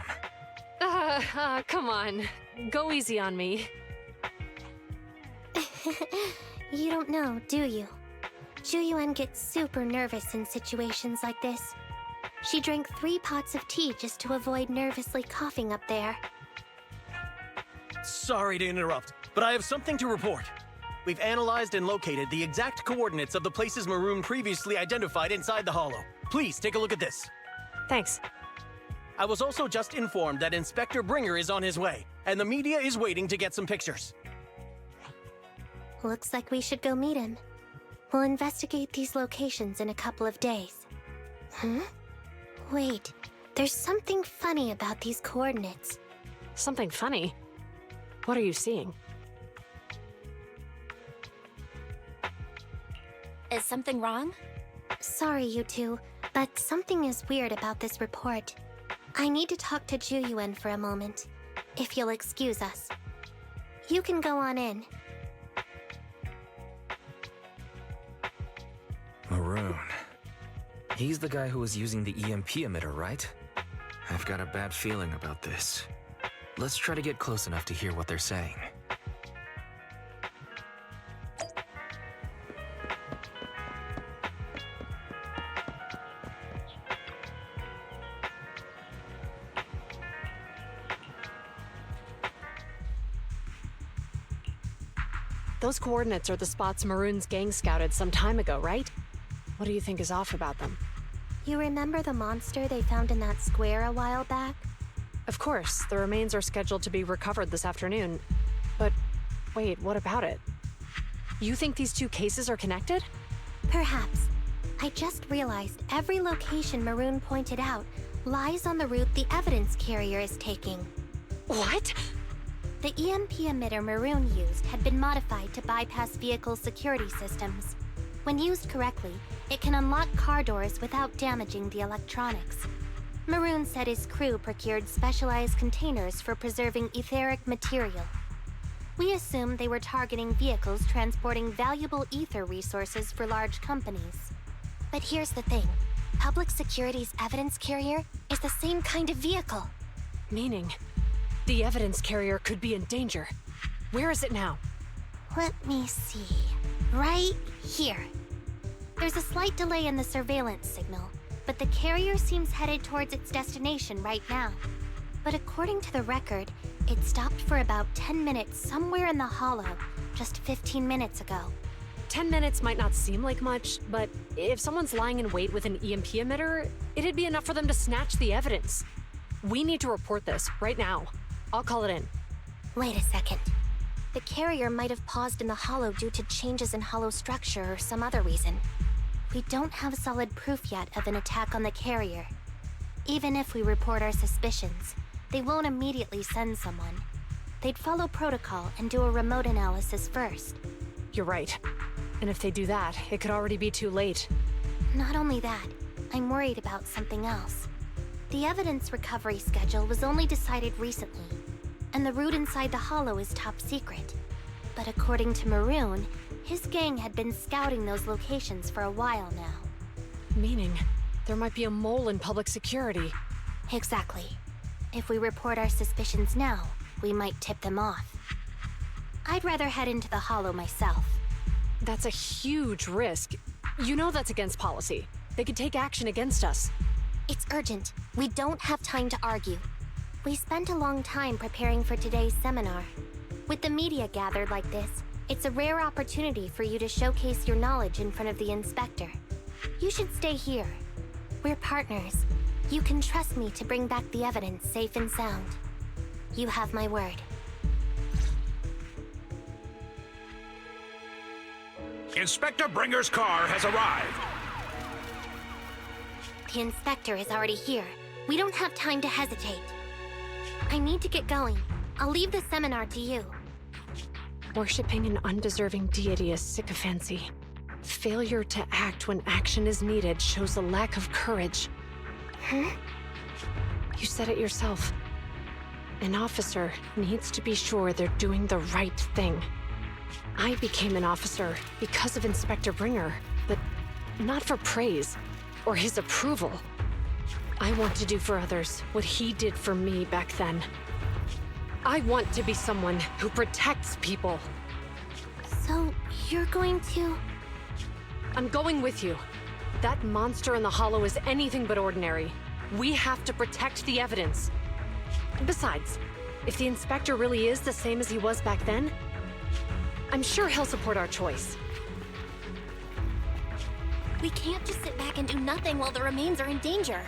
Come on. Go easy on me. You don't know, do you? Zhu gets super nervous in situations like this. She drank 3 pots of tea just to avoid nervously coughing up there. Sorry to interrupt, but I have something to report. We've analyzed and located the exact coordinates of the places Maroon previously identified inside the Hollow. Please take a look at this. Thanks. I was also just informed that Inspector Bringer is on his way, and the media is waiting to get some pictures. Looks like we should go meet him. We'll investigate these locations in a couple of days. Huh? Wait, there's something funny about these coordinates. Something funny? What are you seeing? Is something wrong? Sorry, you two, but something is weird about this report. I need to talk to Zhu for a moment, if you'll excuse us. You can go on in. Maroon. He's the guy who was using the EMP emitter, right? I've got a bad feeling about this. Let's try to get close enough to hear what they're saying. Those coordinates are the spots Maroon's gang scouted some time ago, right? What do you think is off about them? You remember the monster they found in that square a while back? Of course, the remains are scheduled to be recovered this afternoon. But wait, what about it? You think these 2 cases are connected? Perhaps. I just realized every location Maroon pointed out lies on the route the evidence carrier is taking. What? The EMP emitter Maroon used had been modified to bypass vehicle security systems. When used correctly, it can unlock car doors without damaging the electronics. Maroon said his crew procured specialized containers for preserving etheric material. We assumed they were targeting vehicles transporting valuable ether resources for large companies. But here's the thing. Public Security's evidence carrier is the same kind of vehicle. Meaning, the evidence carrier could be in danger. Where is it now? Let me see. Right here. There's a slight delay in the surveillance signal, but the carrier seems headed towards its destination right now. But according to the record, it stopped for about 10 minutes somewhere in the Hollow, just 15 minutes ago. 10 minutes might not seem like much, but if someone's lying in wait with an EMP emitter, it'd be enough for them to snatch the evidence. We need to report this right now. I'll call it in. Wait a second. The carrier might have paused in the Hollow due to changes in Hollow structure or some other reason. We don't have solid proof yet of an attack on the carrier. Even if we report our suspicions, they won't immediately send someone. They'd follow protocol and do a remote analysis first. You're right. And if they do that, it could already be too late. Not only that, I'm worried about something else. The evidence recovery schedule was only decided recently, and the route inside the Hollow is top secret. But according to Maroon, his gang had been scouting those locations for a while now. Meaning, there might be a mole in public security. Exactly. If we report our suspicions now, we might tip them off. I'd rather head into the Hollow myself. That's a huge risk. You know that's against policy. They could take action against us. It's urgent. We don't have time to argue. We spent a long time preparing for today's seminar. With the media gathered like this, it's a rare opportunity for you to showcase your knowledge in front of the inspector. You should stay here. We're partners. You can trust me to bring back the evidence safe and sound. You have my word. Inspector Bringer's car has arrived. The inspector is already here. We don't have time to hesitate. I need to get going. I'll leave the seminar to you. Worshipping an undeserving deity is sycophancy. Failure to act when action is needed shows a lack of courage. Huh? You said it yourself. An officer needs to be sure they're doing the right thing. I became an officer because of Inspector Bringer, but not for praise or his approval. I want to do for others what he did for me back then. I want to be someone who protects people. So, you're going to... I'm going with you. That monster in the hollow is anything but ordinary. We have to protect the evidence. Besides, if the inspector really is the same as he was back then, I'm sure he'll support our choice. We can't just sit back and do nothing while the remains are in danger.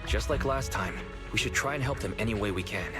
Just like last time, we should try and help them any way we can.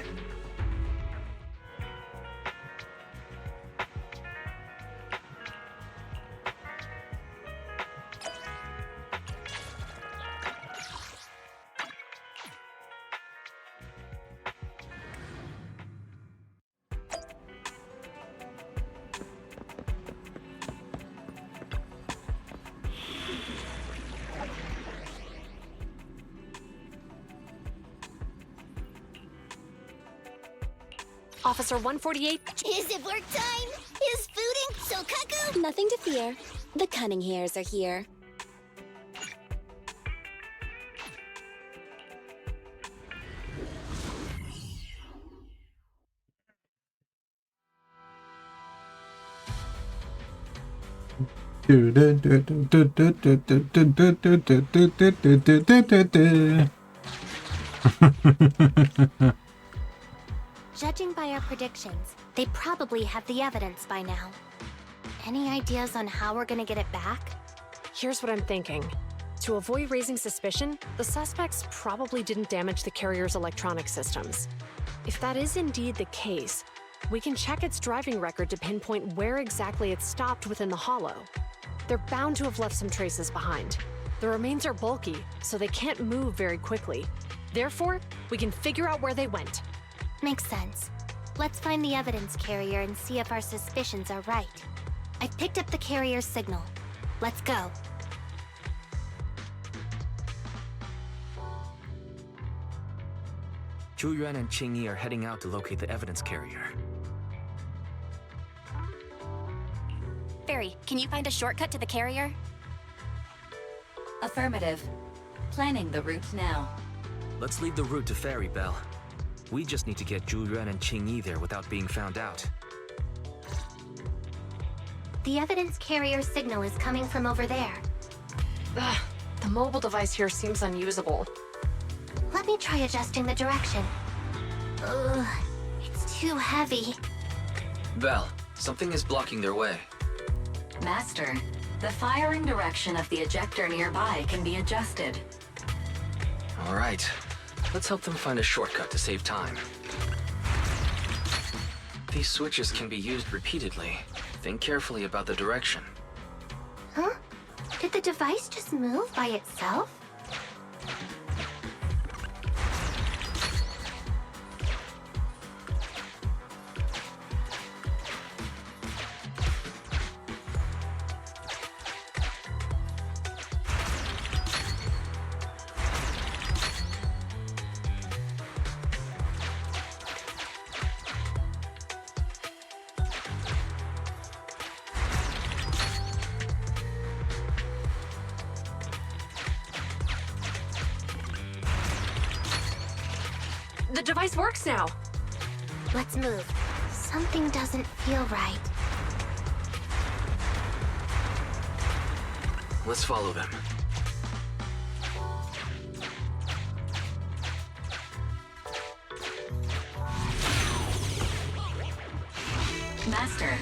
Officer 148... Is it work time? Is food in Sokaku? Nothing to fear. The cunning hairs are here. Judging by our predictions, they probably have the evidence by now. Any ideas on how we're gonna get it back? Here's what I'm thinking. To avoid raising suspicion, the suspects probably didn't damage the carrier's electronic systems. If that is indeed the case, we can check its driving record to pinpoint where exactly it stopped within the hollow. They're bound to have left some traces behind. The remains are bulky, so they can't move very quickly. Therefore, we can figure out where they went. Makes sense. Let's find the evidence carrier and see if our suspicions are right. I've picked up the carrier's signal. Let's go. Zhu Yuan and Qing Yi are heading out to locate the evidence carrier. Fairy, can you find a shortcut to the carrier? Affirmative. Planning the route now. Let's leave the route to Fairy Bell. We just need to get Zhu Yuan and Qing Yi there without being found out. The evidence carrier signal is coming from over there. Ugh, the mobile device here seems unusable. Let me try adjusting the direction. Ugh, it's too heavy. Bell, something is blocking their way. Master, the firing direction of the ejector nearby can be adjusted. All right. Let's help them find a shortcut to save time. These switches can be used repeatedly. Think carefully about the direction. Huh? Did the device just move by itself? The device works now! Let's move. Something doesn't feel right. Let's follow them. Master,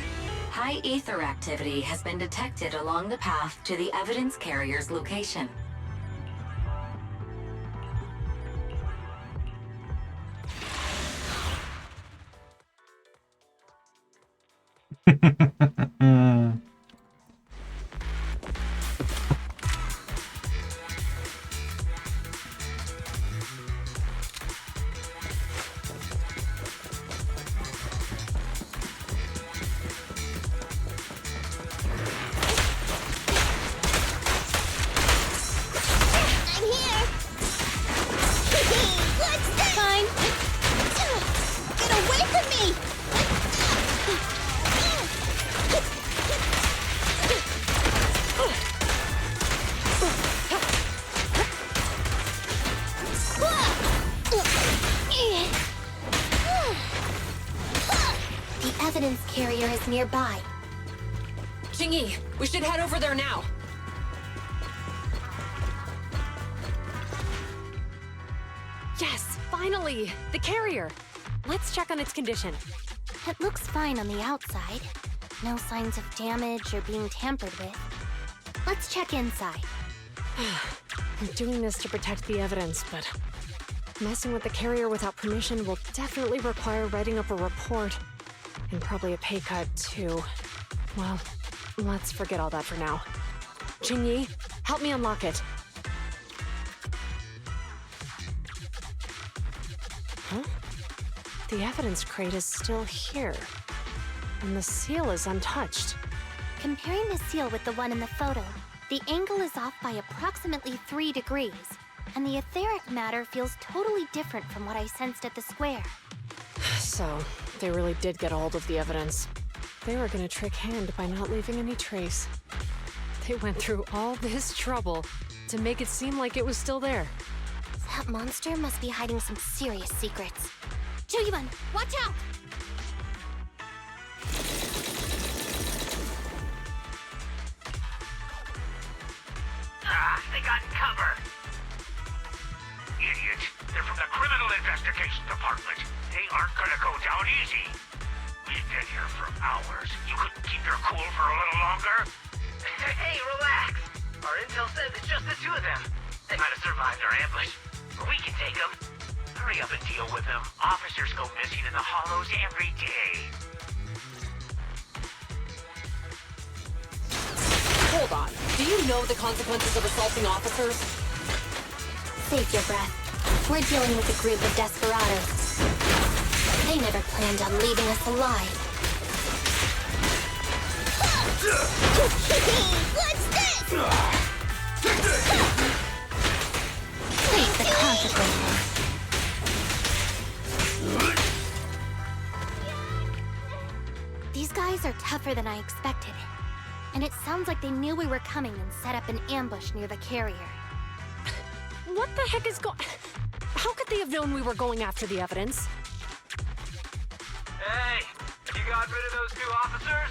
high ether activity has been detected along the path to the evidence carrier's location. residence carrier is nearby. Jingyi, we should head over there now. Yes, finally! The carrier! Let's check on its condition. It looks fine on the outside. No signs of damage or being tampered with. Let's check inside. I'm doing this to protect the evidence, but messing with the carrier without permission will definitely require writing up a report. And probably a pay cut, too. Well, let's forget all that for now. Jingyi, help me unlock it. Huh? The evidence crate is still here. And the seal is untouched. Comparing the seal with the one in the photo, the angle is off by approximately 3 degrees, and the etheric matter feels totally different from what I sensed at the square. So, they really did get a hold of the evidence. They were gonna trick Hand by not leaving any trace. They went through all this trouble to make it seem like it was still there. That monster must be hiding some serious secrets. Juyun, watch out! They got cover. Idiots. They're from the Criminal Investigation Department. They aren't gonna go down easy. We've been here for hours. You couldn't keep your cool for a little longer? Hey, relax. Our intel says it's just the two of them. They might have survived our ambush. But we can take them. Hurry up and deal with them. Officers go missing in the hollows every day. Hold on. Do you know the consequences of assaulting officers? Save your breath. We're dealing with a group of desperados. They never planned on leaving us alive. What's this? Face the consequences. These guys are tougher than I expected. And it sounds like they knew we were coming and set up an ambush near the carrier. What the heck is going... How could they have known we were going after the evidence? Hey, you got rid of those two officers?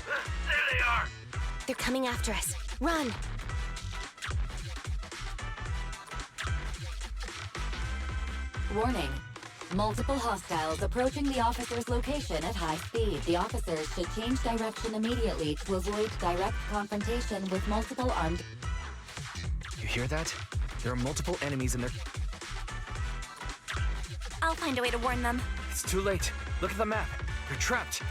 There they are. They're coming after us. Run! Warning. Multiple hostiles approaching the officer's location at high speed. The officers should change direction immediately to avoid direct confrontation with multiple armed... You hear that? There are multiple enemies in there. I'll find a way to warn them. It's too late. Look at the map. They're trapped.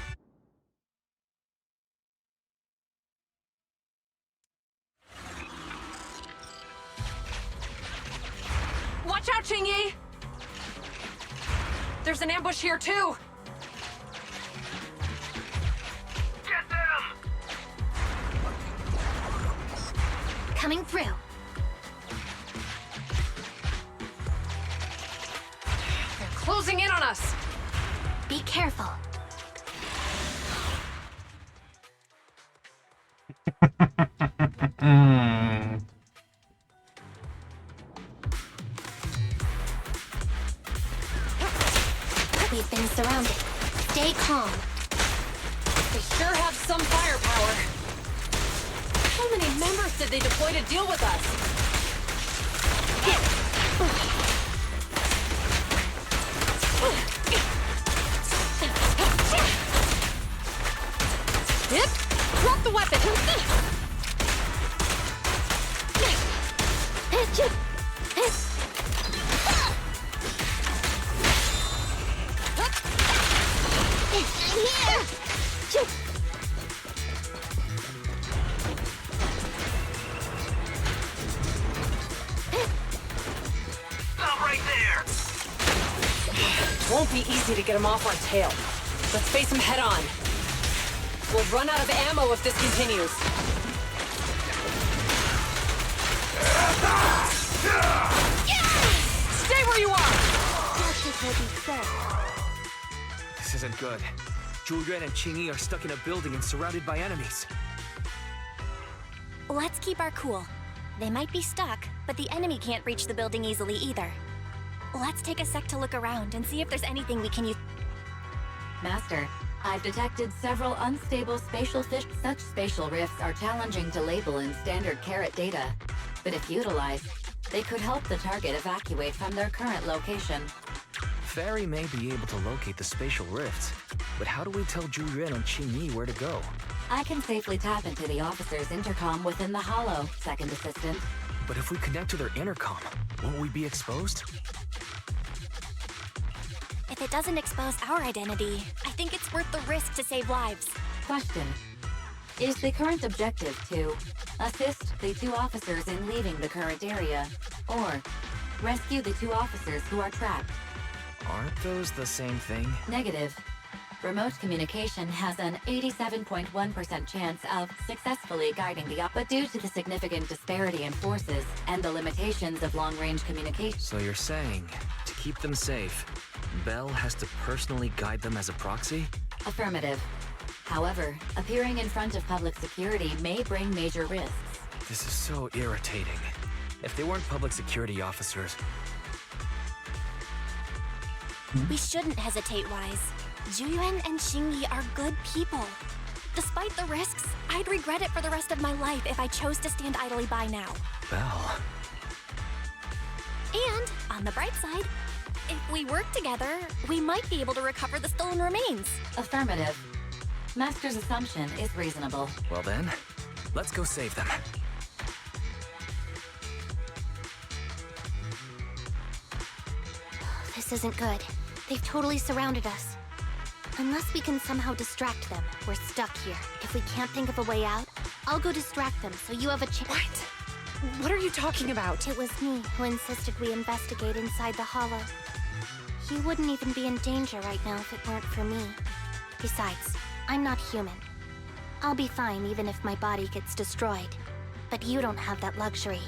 Watch out, Jingyi! There's an ambush here, too! Get them! Coming through. They're closing in on us! Be careful. We've been surrounded. Stay calm. They sure have some firepower. How many members did they deploy to deal with us? Yep. Drop the weapon. Stop right there! Won't be easy to get him off our tail. Let's face him head on. We'll run out of ammo if this continues. Stay where you are! Justice will be served. This isn't good. Julian and Qingyi are stuck in a building and surrounded by enemies. Let's keep our cool. They might be stuck, but the enemy can't reach the building easily either. Let's take a sec to look around and see if there's anything we can use. Master, I've detected several unstable spatial fish. Such spatial rifts are challenging to label in standard carrot data, but if utilized, they could help the target evacuate from their current location. Fairy may be able to locate the spatial rifts, but how do we tell Zhu Yuan and Qing Yi where to go? I can safely tap into the officer's intercom within the hollow, second assistant. But if we connect to their intercom, won't we be exposed? If it doesn't expose our identity, I think it's worth the risk to save lives. Question. Is the current objective to assist the 2 officers in leaving the current area, or rescue the 2 officers who are trapped? Aren't those the same thing? Negative. Remote communication has an 87.1% chance of successfully guiding the but due to the significant disparity in forces and the limitations of long-range communication. So you're saying, to keep them safe, Belle has to personally guide them as a proxy? Affirmative. However, appearing in front of public security may bring major risks. This is so irritating. If they weren't public security officers... We shouldn't hesitate, Wise. Zhu Yuan and Qing Yi are good people. Despite the risks, I'd regret it for the rest of my life if I chose to stand idly by now. Belle... And, on the bright side, if we work together, we might be able to recover the stolen remains. Affirmative. Master's assumption is reasonable. Well then, let's go save them. This isn't good. They've totally surrounded us. Unless we can somehow distract them, we're stuck here. If we can't think of a way out, I'll go distract them so you have a chance. What? What are you talking about? It was me who insisted we investigate inside the hollow. You wouldn't even be in danger right now if it weren't for me. Besides, I'm not human. I'll be fine even if my body gets destroyed. But you don't have that luxury.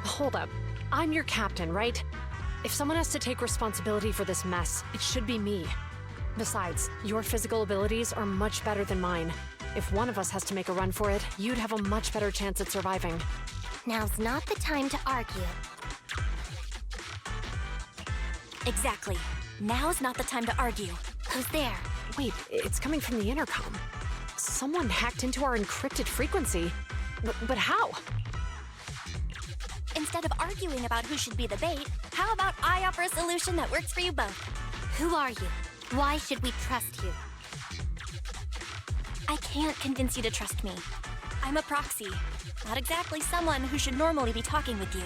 Hold up. I'm your captain, right? If someone has to take responsibility for this mess, it should be me. Besides, your physical abilities are much better than mine. If one of us has to make a run for it, you'd have a much better chance at surviving. Now's not the time to argue. Exactly. Now's not the time to argue. Who's there? Wait, it's coming from the intercom. Someone hacked into our encrypted frequency. But how? Instead of arguing about who should be the bait, how about I offer a solution that works for you both? Who are you? Why should we trust you? I can't convince you to trust me. I'm a proxy. Not exactly someone who should normally be talking with you.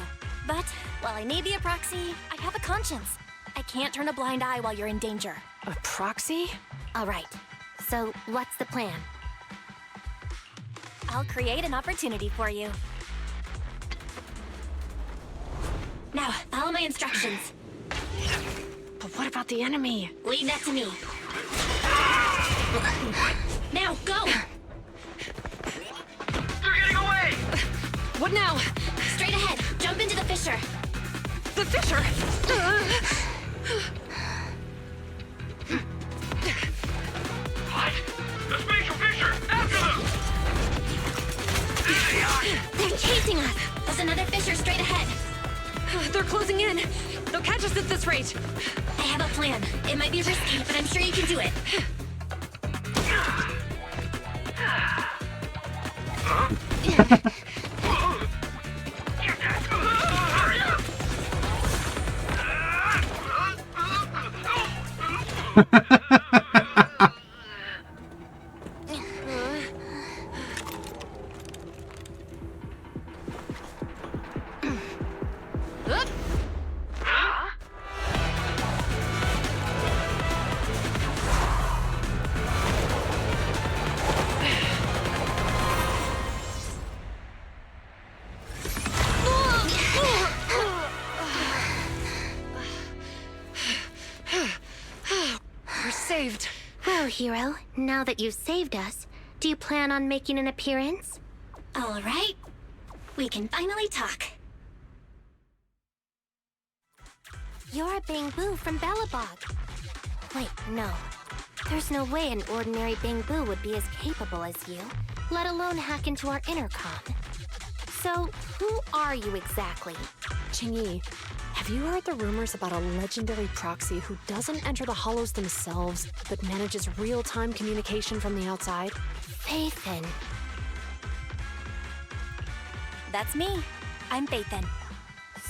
But, while I may be a proxy, I have a conscience. I can't turn a blind eye while you're in danger. A proxy? All right. So, what's the plan? I'll create an opportunity for you. Now, follow my instructions. But what about the enemy? Leave that to me. Now, go! They're getting away! What now? Straight ahead. Jump into the fissure. The fissure? What? The spatial fissure! After them! There they are! They're chasing us! There's another fissure straight ahead. They're closing in. They'll catch us at this rate. I have a plan. It might be risky, but I'm sure you can do it. Well, hero, now that you've saved us, do you plan on making an appearance? All right. We can finally talk. You're a Bangbu from Bellabog. Wait, no. There's no way an ordinary Bangbu would be as capable as you, let alone hack into our intercom. So, who are you exactly? Qing Yi, Have you heard the rumors about a legendary proxy who doesn't enter the hollows themselves, but manages real-time communication from the outside? Phaethon. That's me. I'm Phaethon.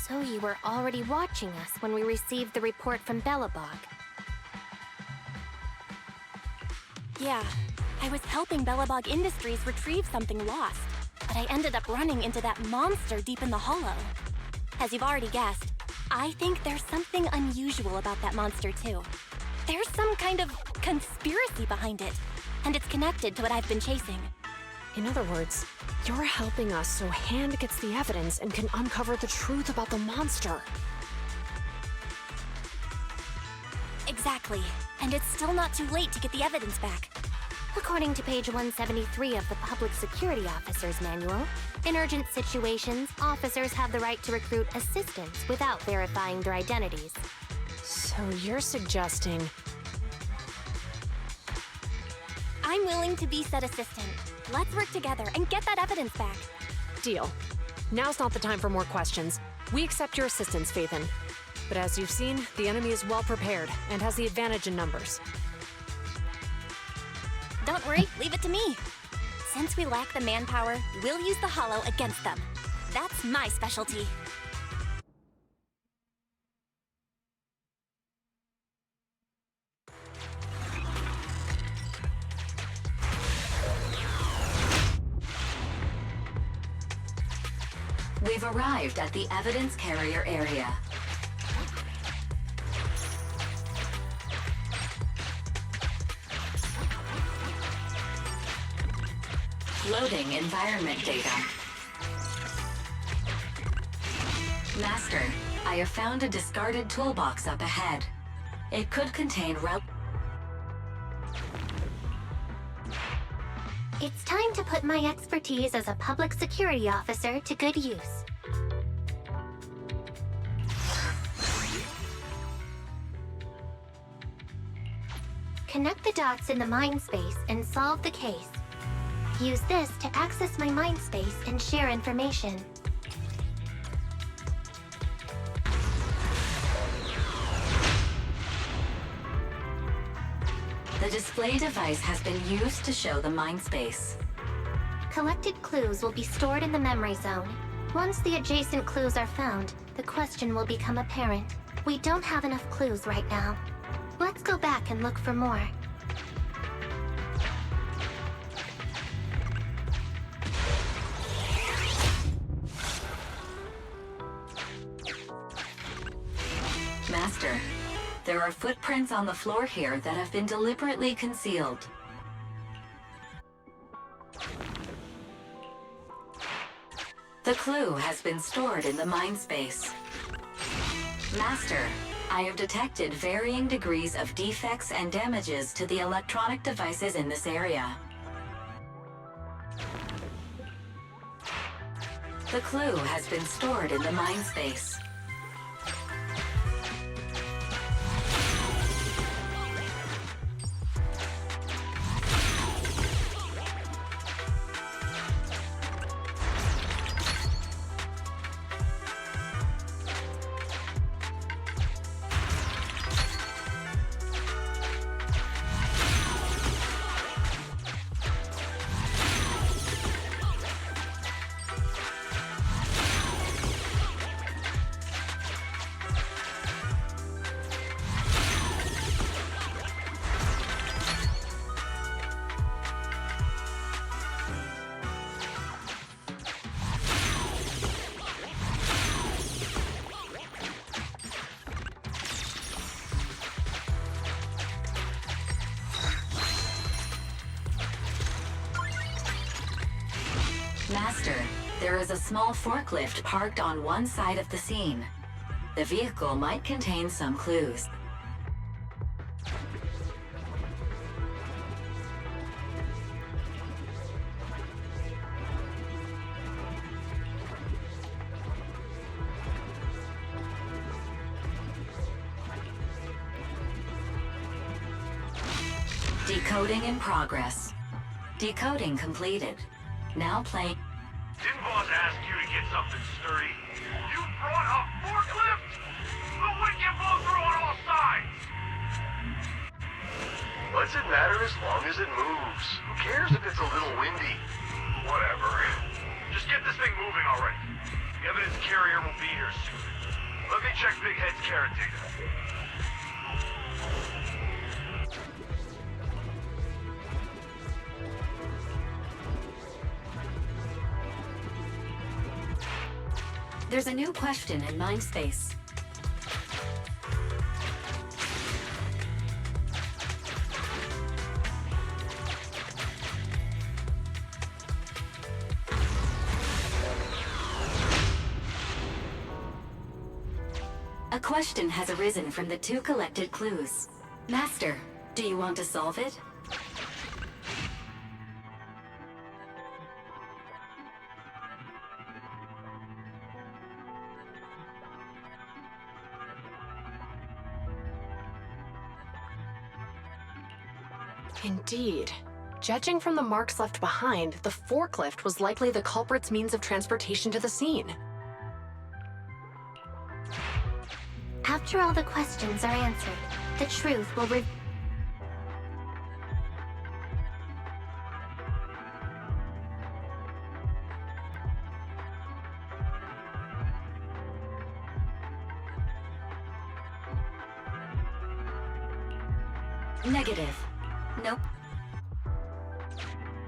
So you were already watching us when we received the report from Belobog. Yeah, I was helping Belobog Industries retrieve something lost, but I ended up running into that monster deep in the hollow. As you've already guessed, I think there's something unusual about that monster too. There's some kind of conspiracy behind it, and it's connected to what I've been chasing. In other words, you're helping us so Hand gets the evidence and can uncover the truth about the monster. Exactly. And it's still not too late to get the evidence back. According to page 173 of the Public Security Officer's Manual, in urgent situations, officers have the right to recruit assistants without verifying their identities. So you're suggesting... I'm willing to be said assistant. Let's work together and get that evidence back. Deal. Now's not the time for more questions. We accept your assistance, Phaethon. But as you've seen, the enemy is well prepared and has the advantage in numbers. Don't worry, leave it to me. Since we lack the manpower, we'll use the hollow against them. That's my specialty. We've arrived at the evidence carrier area. Loading environment data. Master, I have found a discarded toolbox up ahead. It could contain It's time to put my expertise as a public security officer to good use. Connect the dots in the mind space and solve the case. Use this to access my mind space and share information. The display device has been used to show the mind space. Collected clues will be stored in the memory zone. Once the adjacent clues are found, the question will become apparent. We don't have enough clues right now. Let's go back and look for more. Master, there are footprints on the floor here that have been deliberately concealed. The clue has been stored in the mind space. Master, I have detected varying degrees of defects and damages to the electronic devices in this area. The clue has been stored in the mind space. Master, there is a small forklift parked on one side of the scene. The vehicle might contain some clues. Decoding in progress. Decoding completed. Now playing. Didn't boss ask you to get something sturdy? You brought a forklift? it matter as long as it moves? Who cares if it's a little windy? Whatever. Just get this thing moving already. The evidence carrier will be here soon. Let me check Big Head's carrot data. There's a new question in Mindspace. A question has arisen from the 2 collected clues. Master, do you want to solve it? Indeed. Judging from the marks left behind, the forklift was likely the culprit's means of transportation to the scene. After all the questions are answered, the truth will Negative. Nope.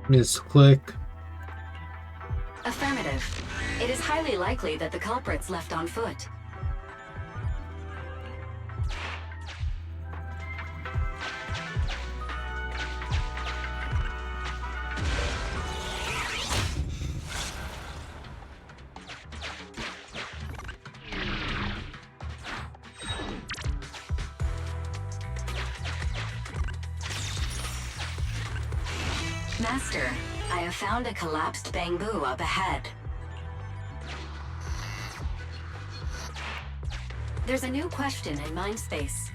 Misclick. Affirmative. It is highly likely that the culprit's left on foot. Master, I have found a collapsed bamboo up ahead. There's a new question in Mindspace.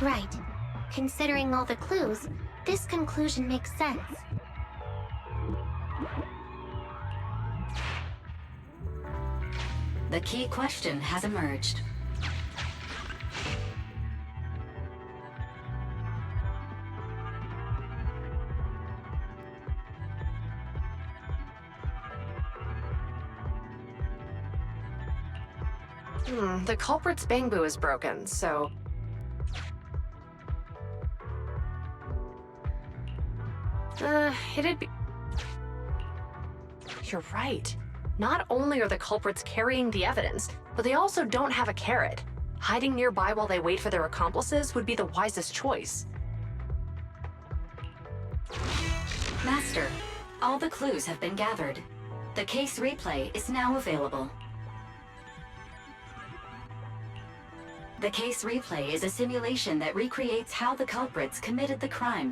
Right. Considering all the clues, this conclusion makes sense. The key question has emerged. The culprit's bamboo is broken, so... it'd be... You're right. Not only are the culprits carrying the evidence, but they also don't have a carrot. Hiding nearby while they wait for their accomplices would be the wisest choice. Master, all the clues have been gathered. The case replay is now available. The case replay is a simulation that recreates how the culprits committed the crime.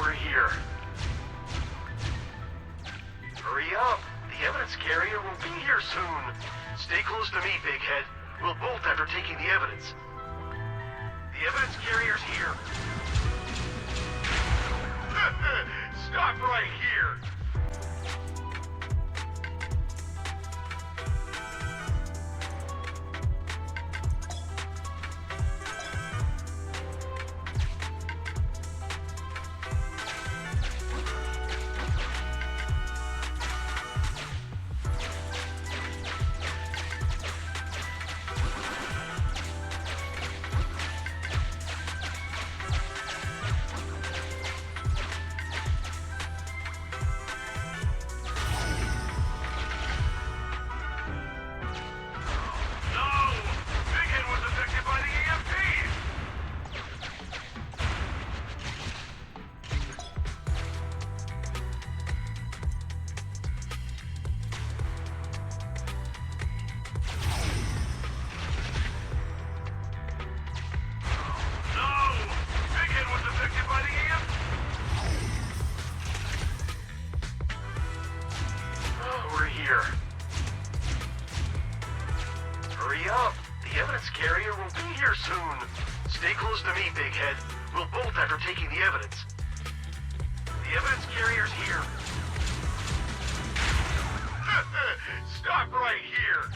We're here. Hurry up. The evidence carrier will be here soon. Stay close to me, Big Head. We'll bolt after taking the evidence. The evidence carrier's here. Stop right here. Stay close to me, big head. We'll bolt after taking the evidence. The evidence carrier's here. Stop right here.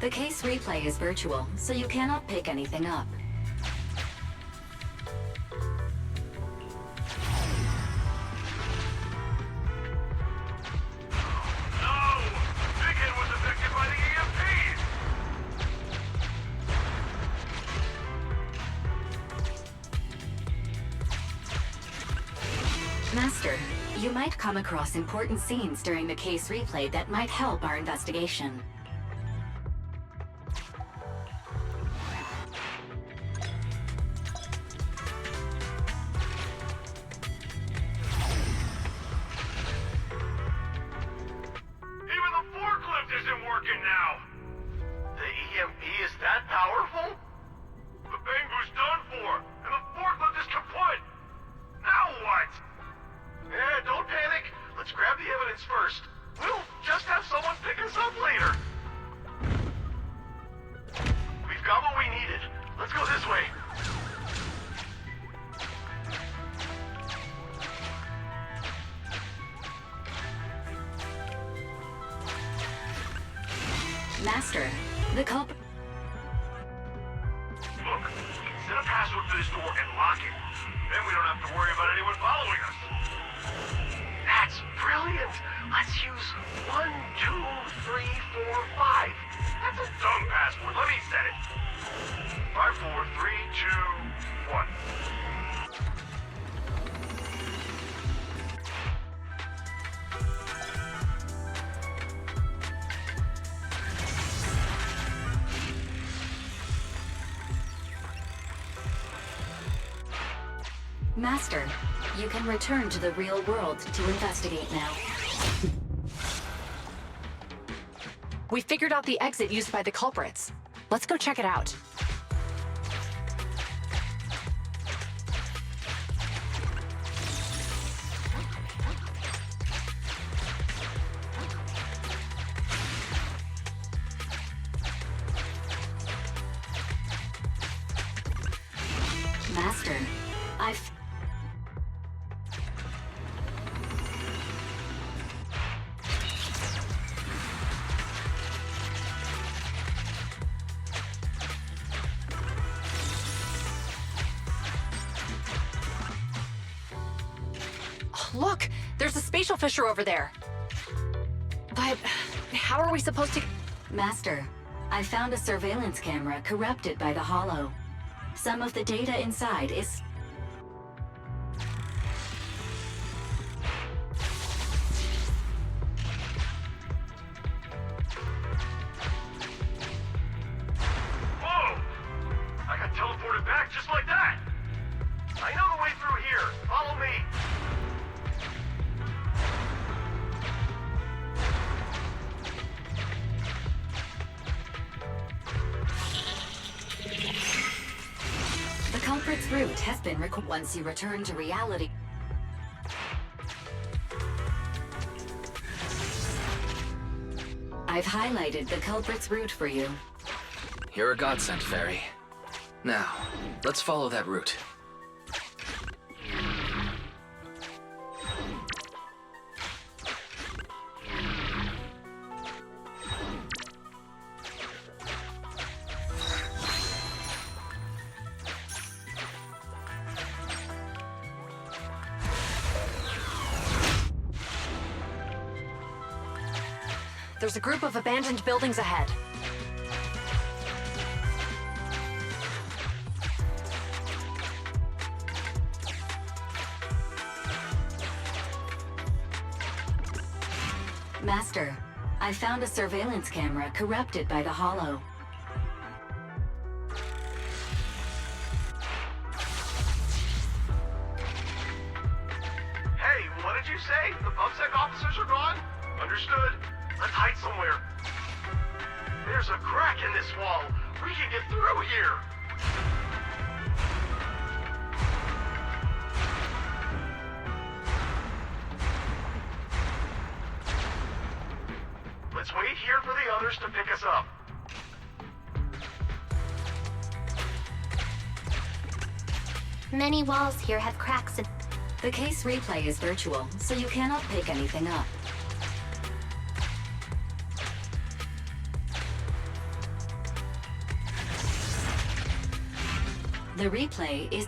The case replay is virtual, so you cannot pick anything up. No! Big Head was affected by the EMP! Master, you might come across important scenes during the case replay that might help our investigation. Even the forklift isn't working now! The EMP is that powerful? The Bangu's done for, and the forklift is kaput! Now what? Don't panic. Let's grab the evidence first. We'll just have someone pick us up later. We've got what we needed. Let's go this way. Master, the culprit... Look, we can set a password for this door and lock it. Then we don't have to worry about anyone following us. That's brilliant. Let's use 1, 2, 3, 4, 5. That's a dumb password. Let me set it. 5, 4, 3, 2, 1. Master, you can return to the real world to investigate now. We figured out the exit used by the culprits. Let's go check it out. Master, Look, there's a spatial fissure over there. But how are we supposed to... Master, I found a surveillance camera corrupted by the Hollow. Some of the data inside is... Whoa! I got teleported back just like that! I know the way through here. Follow me. The culprit's route has been once you return to reality. I've highlighted the culprit's route for you. You're a godsend, Fairy. Now, let's follow that route. There's a group of abandoned buildings ahead. Master, I found a surveillance camera corrupted by the Hollow. Hey, what did you say? The PubSec officers are gone? Understood. Let's hide somewhere. There's a crack in this wall. We can get through here. Let's wait here for the others to pick us up. Many walls here have cracks and... The case replay is virtual, so you cannot pick anything up. The replay is...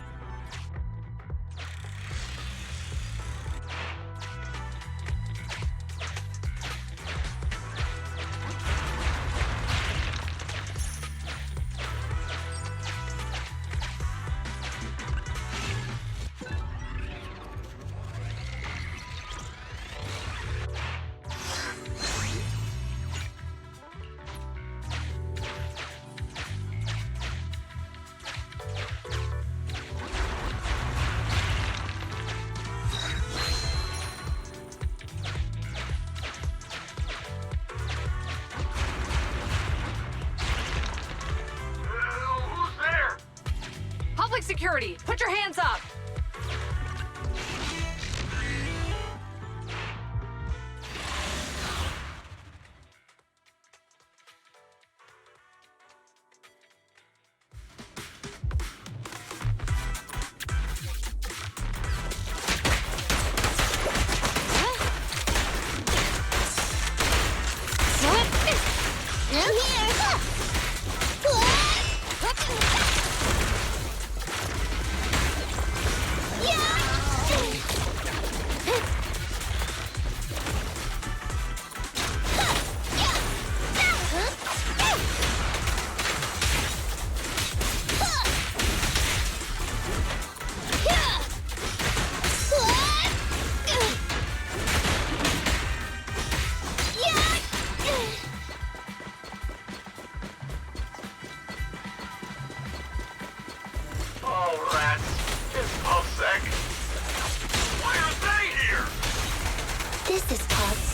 Security, put your hands up!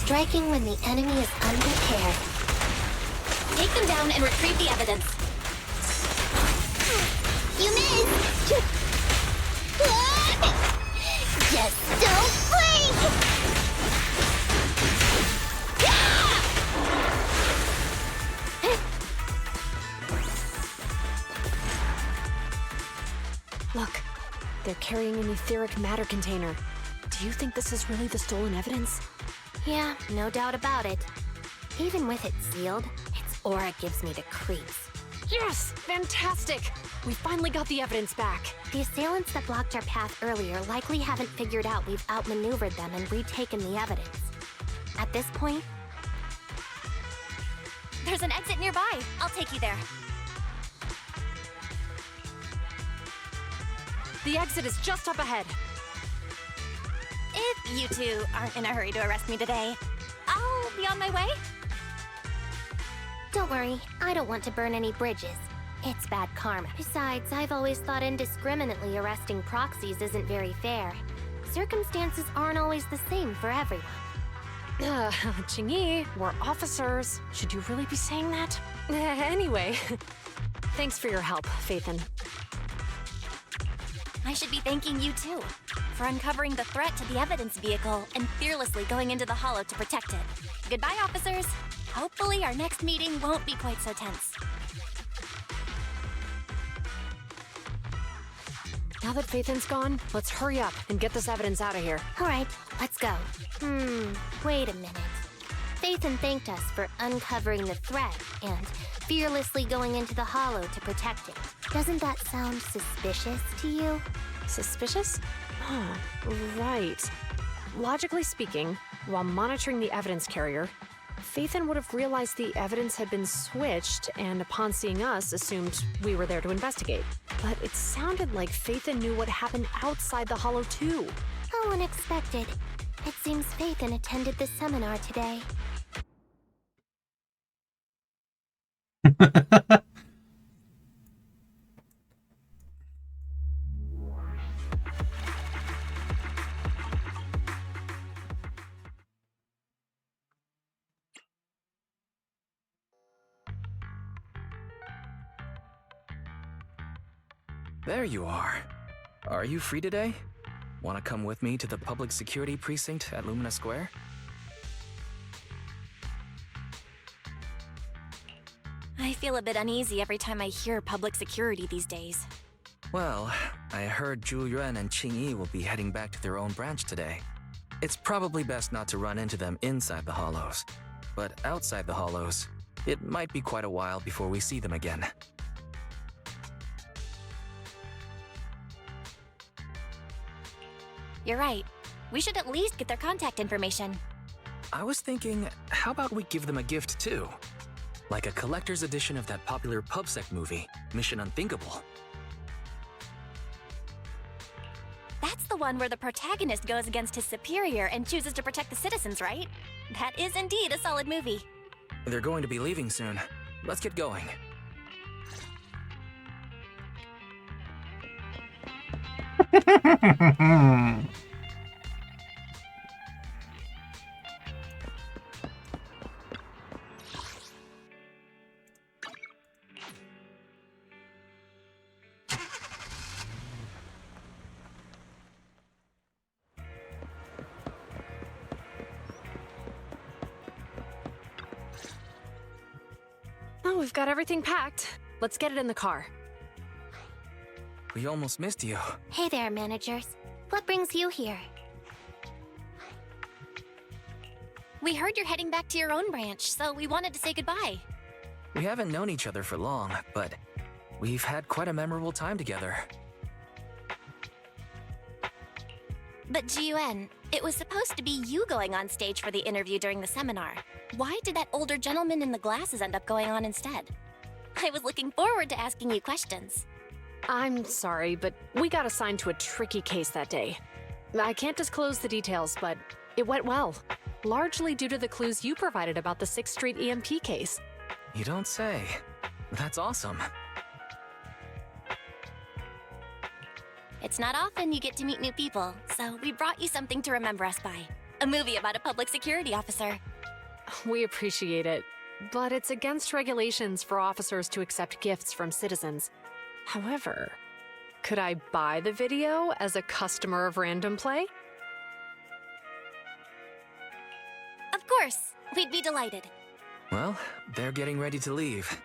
Striking when the enemy is unprepared. Take them down and retrieve the evidence. You missed! Just don't blink! Look, they're carrying an etheric matter container. Do you think this is really the stolen evidence? Yeah, no doubt about it. Even with it sealed, its aura gives me the creeps. Yes! Fantastic! We finally got the evidence back. The assailants that blocked our path earlier likely haven't figured out we've outmaneuvered them and retaken the evidence. At this point... There's an exit nearby. I'll take you there. The exit is just up ahead. If you two aren't in a hurry to arrest me today, I'll be on my way. Don't worry, I don't want to burn any bridges. It's bad karma. Besides, I've always thought indiscriminately arresting proxies isn't very fair. Circumstances aren't always the same for everyone. Qingyi, we're officers. Should you really be saying that? Anyway, thanks for your help, Phaethon. I should be thanking you too, for uncovering the threat to the evidence vehicle and fearlessly going into the hollow to protect it. Goodbye, officers. Hopefully our next meeting won't be quite so tense. Now that Phaethon's gone, let's hurry up and get this evidence out of here. All right, let's go. Wait a minute. Phaethon thanked us for uncovering the threat and fearlessly going into the hollow to protect it. Doesn't that sound suspicious to you? Suspicious? Right. Logically speaking, while monitoring the evidence carrier, Phaethon would have realized the evidence had been switched and upon seeing us assumed we were there to investigate. But it sounded like Phaethon knew what happened outside the hollow too. How unexpected. It seems Phaethon attended the seminar today. There you are. Are you free today? Want to come with me to the public security precinct at Lumina Square? feel a bit uneasy every time I hear public security these days. Well, I heard Zhu Yuan and Qing Yi will be heading back to their own branch today. It's probably best not to run into them inside the Hollows. But outside the Hollows, it might be quite a while before we see them again. You're right. We should at least get their contact information. I was thinking, how about we give them a gift too? Like a collector's edition of that popular PubSec movie, Mission Unthinkable. That's the one where the protagonist goes against his superior and chooses to protect the citizens, right? That is indeed a solid movie. They're going to be leaving soon. Let's get going. Oh, we've got everything packed. Let's get it in the car. We almost missed you. Hey there, managers. What brings you here? We heard you're heading back to your own branch, so we wanted to say goodbye. We haven't known each other for long, but we've had quite a memorable time together. But Ji-Yuan, it was supposed to be you going on stage for the interview during the seminar. Why did that older gentleman in the glasses end up going on instead? I was looking forward to asking you questions. I'm sorry, but we got assigned to a tricky case that day. I can't disclose the details, but it went well. Largely due to the clues you provided about the 6th Street EMP case. You don't say. That's awesome. It's not often you get to meet new people, so we brought you something to remember us by. A movie about a public security officer. We appreciate it, but it's against regulations for officers to accept gifts from citizens. However, could I buy the video as a customer of Random Play? Of course, we'd be delighted. Well, they're getting ready to leave.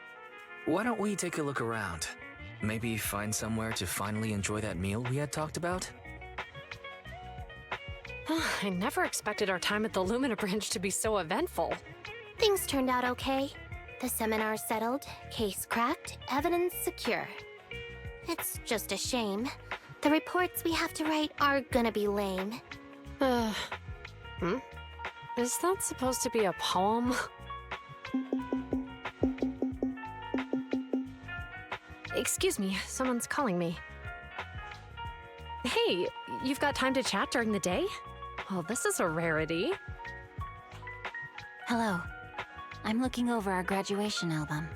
Why don't we take a look around? Maybe find somewhere to finally enjoy that meal we had talked about? I never expected our time at the Lumina branch to be so eventful. Things turned out okay. The seminar settled, case cracked, evidence secure. It's just a shame. The reports we have to write are gonna be lame. Is that supposed to be a poem? Excuse me, someone's calling me. Hey, you've got time to chat during the day? Well, this is a rarity. Hello. I'm looking over our graduation album.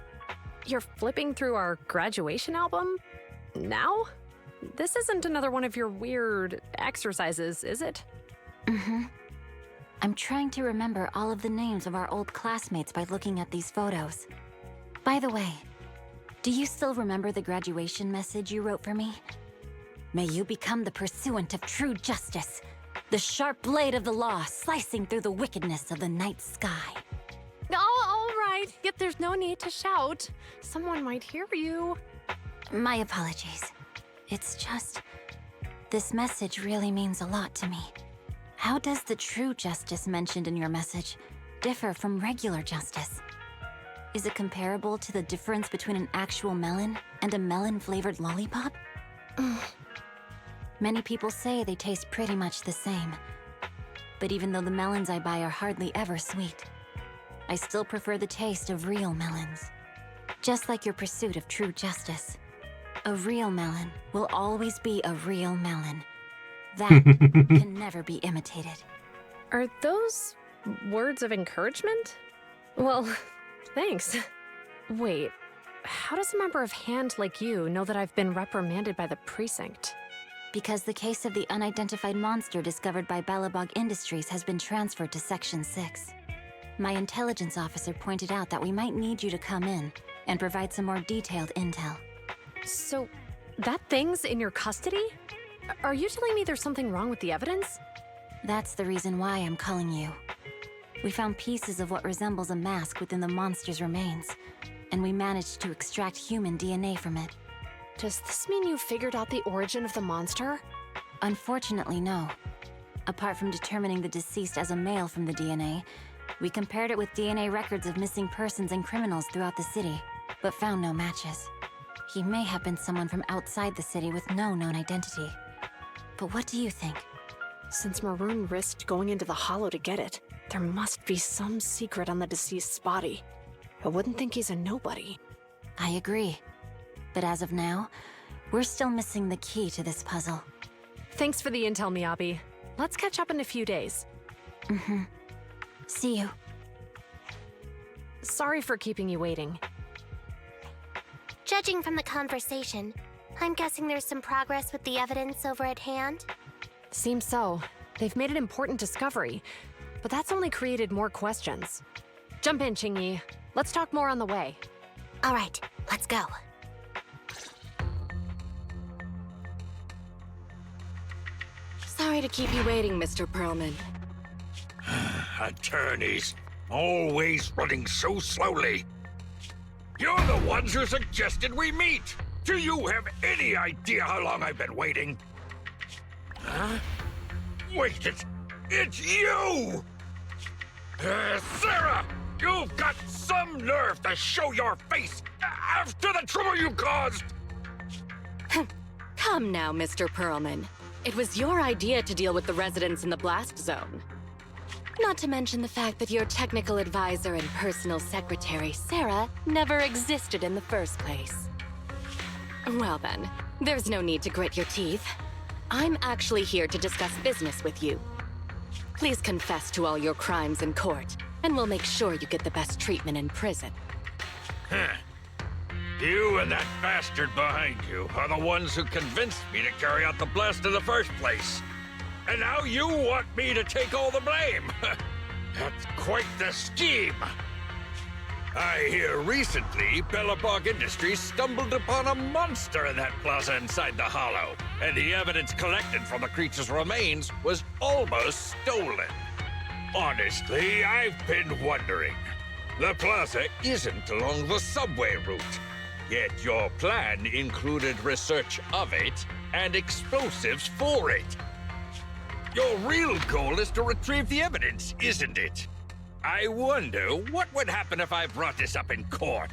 You're flipping through our graduation album? Now? This isn't another one of your weird exercises, is it? Mm-hmm. I'm trying to remember all of the names of our old classmates by looking at these photos. By the way, do you still remember the graduation message you wrote for me? May you become the pursuant of true justice, the sharp blade of the law slicing through the wickedness of the night sky. Oh, all right. Yet there's no need to shout. Someone might hear you. My apologies. It's just, this message really means a lot to me. How does the true justice mentioned in your message differ from regular justice? Is it comparable to the difference between an actual melon and a melon-flavored lollipop? Many people say they taste pretty much the same. But even though the melons I buy are hardly ever sweet, I still prefer the taste of real melons. Just like your pursuit of true justice. A real melon will always be a real melon. That can never be imitated. Are those words of encouragement? Well, thanks. Wait, how does a member of HAND like you know that I've been reprimanded by the precinct? Because the case of the unidentified monster discovered by Balabog Industries has been transferred to Section 6. My intelligence officer pointed out that we might need you to come in and provide some more detailed intel. So, that thing's in your custody? Are you telling me there's something wrong with the evidence? That's the reason why I'm calling you. We found pieces of what resembles a mask within the monster's remains, and we managed to extract human DNA from it. Does this mean you figured out the origin of the monster? Unfortunately, no. Apart from determining the deceased as a male from the DNA, we compared it with DNA records of missing persons and criminals throughout the city, but found no matches. He may have been someone from outside the city with no known identity. But what do you think? Since Maroon risked going into the Hollow to get it, there must be some secret on the deceased's body. I wouldn't think he's a nobody. I agree. But as of now, we're still missing the key to this puzzle. Thanks for the intel, Miyabi. Let's catch up in a few days. Mm-hmm. See you. Sorry for keeping you waiting. Judging from the conversation, I'm guessing there's some progress with the evidence over at hand? Seems so. They've made an important discovery, but that's only created more questions. Jump in, Qingyi. Let's talk more on the way. All right, let's go. Sorry to keep you waiting, Mr. Perlman. Attorneys, always running so slowly. You're the ones who suggested we meet. Do you have any idea how long I've been waiting? Huh? Wait, it's you! Sarah! You've got some nerve to show your face after the trouble you caused! Come now, Mr. Perlman. It was your idea to deal with the residents in the blast zone. Not to mention the fact that your technical advisor and personal secretary, Sarah, never existed in the first place. Well then, there's no need to grit your teeth. I'm actually here to discuss business with you. Please confess to all your crimes in court, and we'll make sure you get the best treatment in prison. Huh. You and that bastard behind you are the ones who convinced me to carry out the blast in the first place. And now you want me to take all the blame. That's quite the scheme. I hear recently Bellabog Industries stumbled upon a monster in that plaza inside the Hollow, and the evidence collected from the creature's remains was almost stolen. Honestly, I've been wondering. The plaza isn't along the subway route, yet your plan included research of it and explosives for it. Your real goal is to retrieve the evidence, isn't it? I wonder what would happen if I brought this up in court.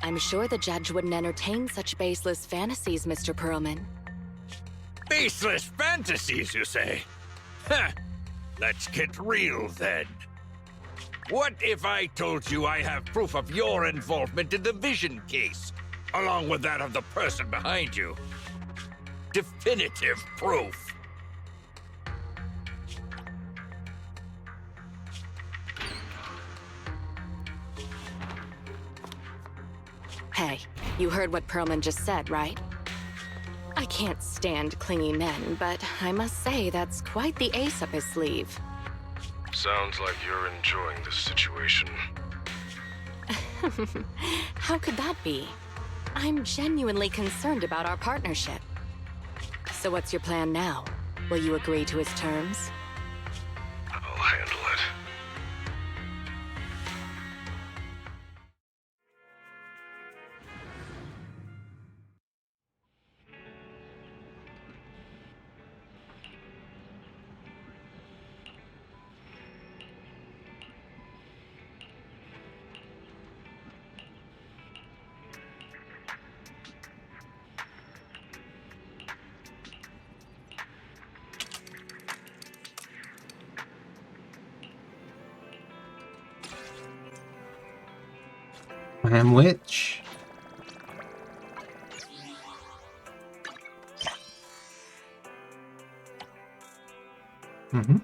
I'm sure the judge wouldn't entertain such baseless fantasies, Mr. Perlman. Baseless fantasies, you say? Huh. Let's get real, then. What if I told you I have proof of your involvement in the Vision case, along with that of the person behind you? Definitive proof. Hey, you heard what Perlman just said, right? I can't stand clingy men, but I must say that's quite the ace up his sleeve. Sounds like you're enjoying this situation. How could that be? I'm genuinely concerned about our partnership. So what's your plan now? Will you agree to his terms? I'll handle it. And which? Mm-hmm.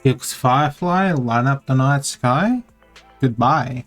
Hicks Firefly, light up the night sky. Goodbye.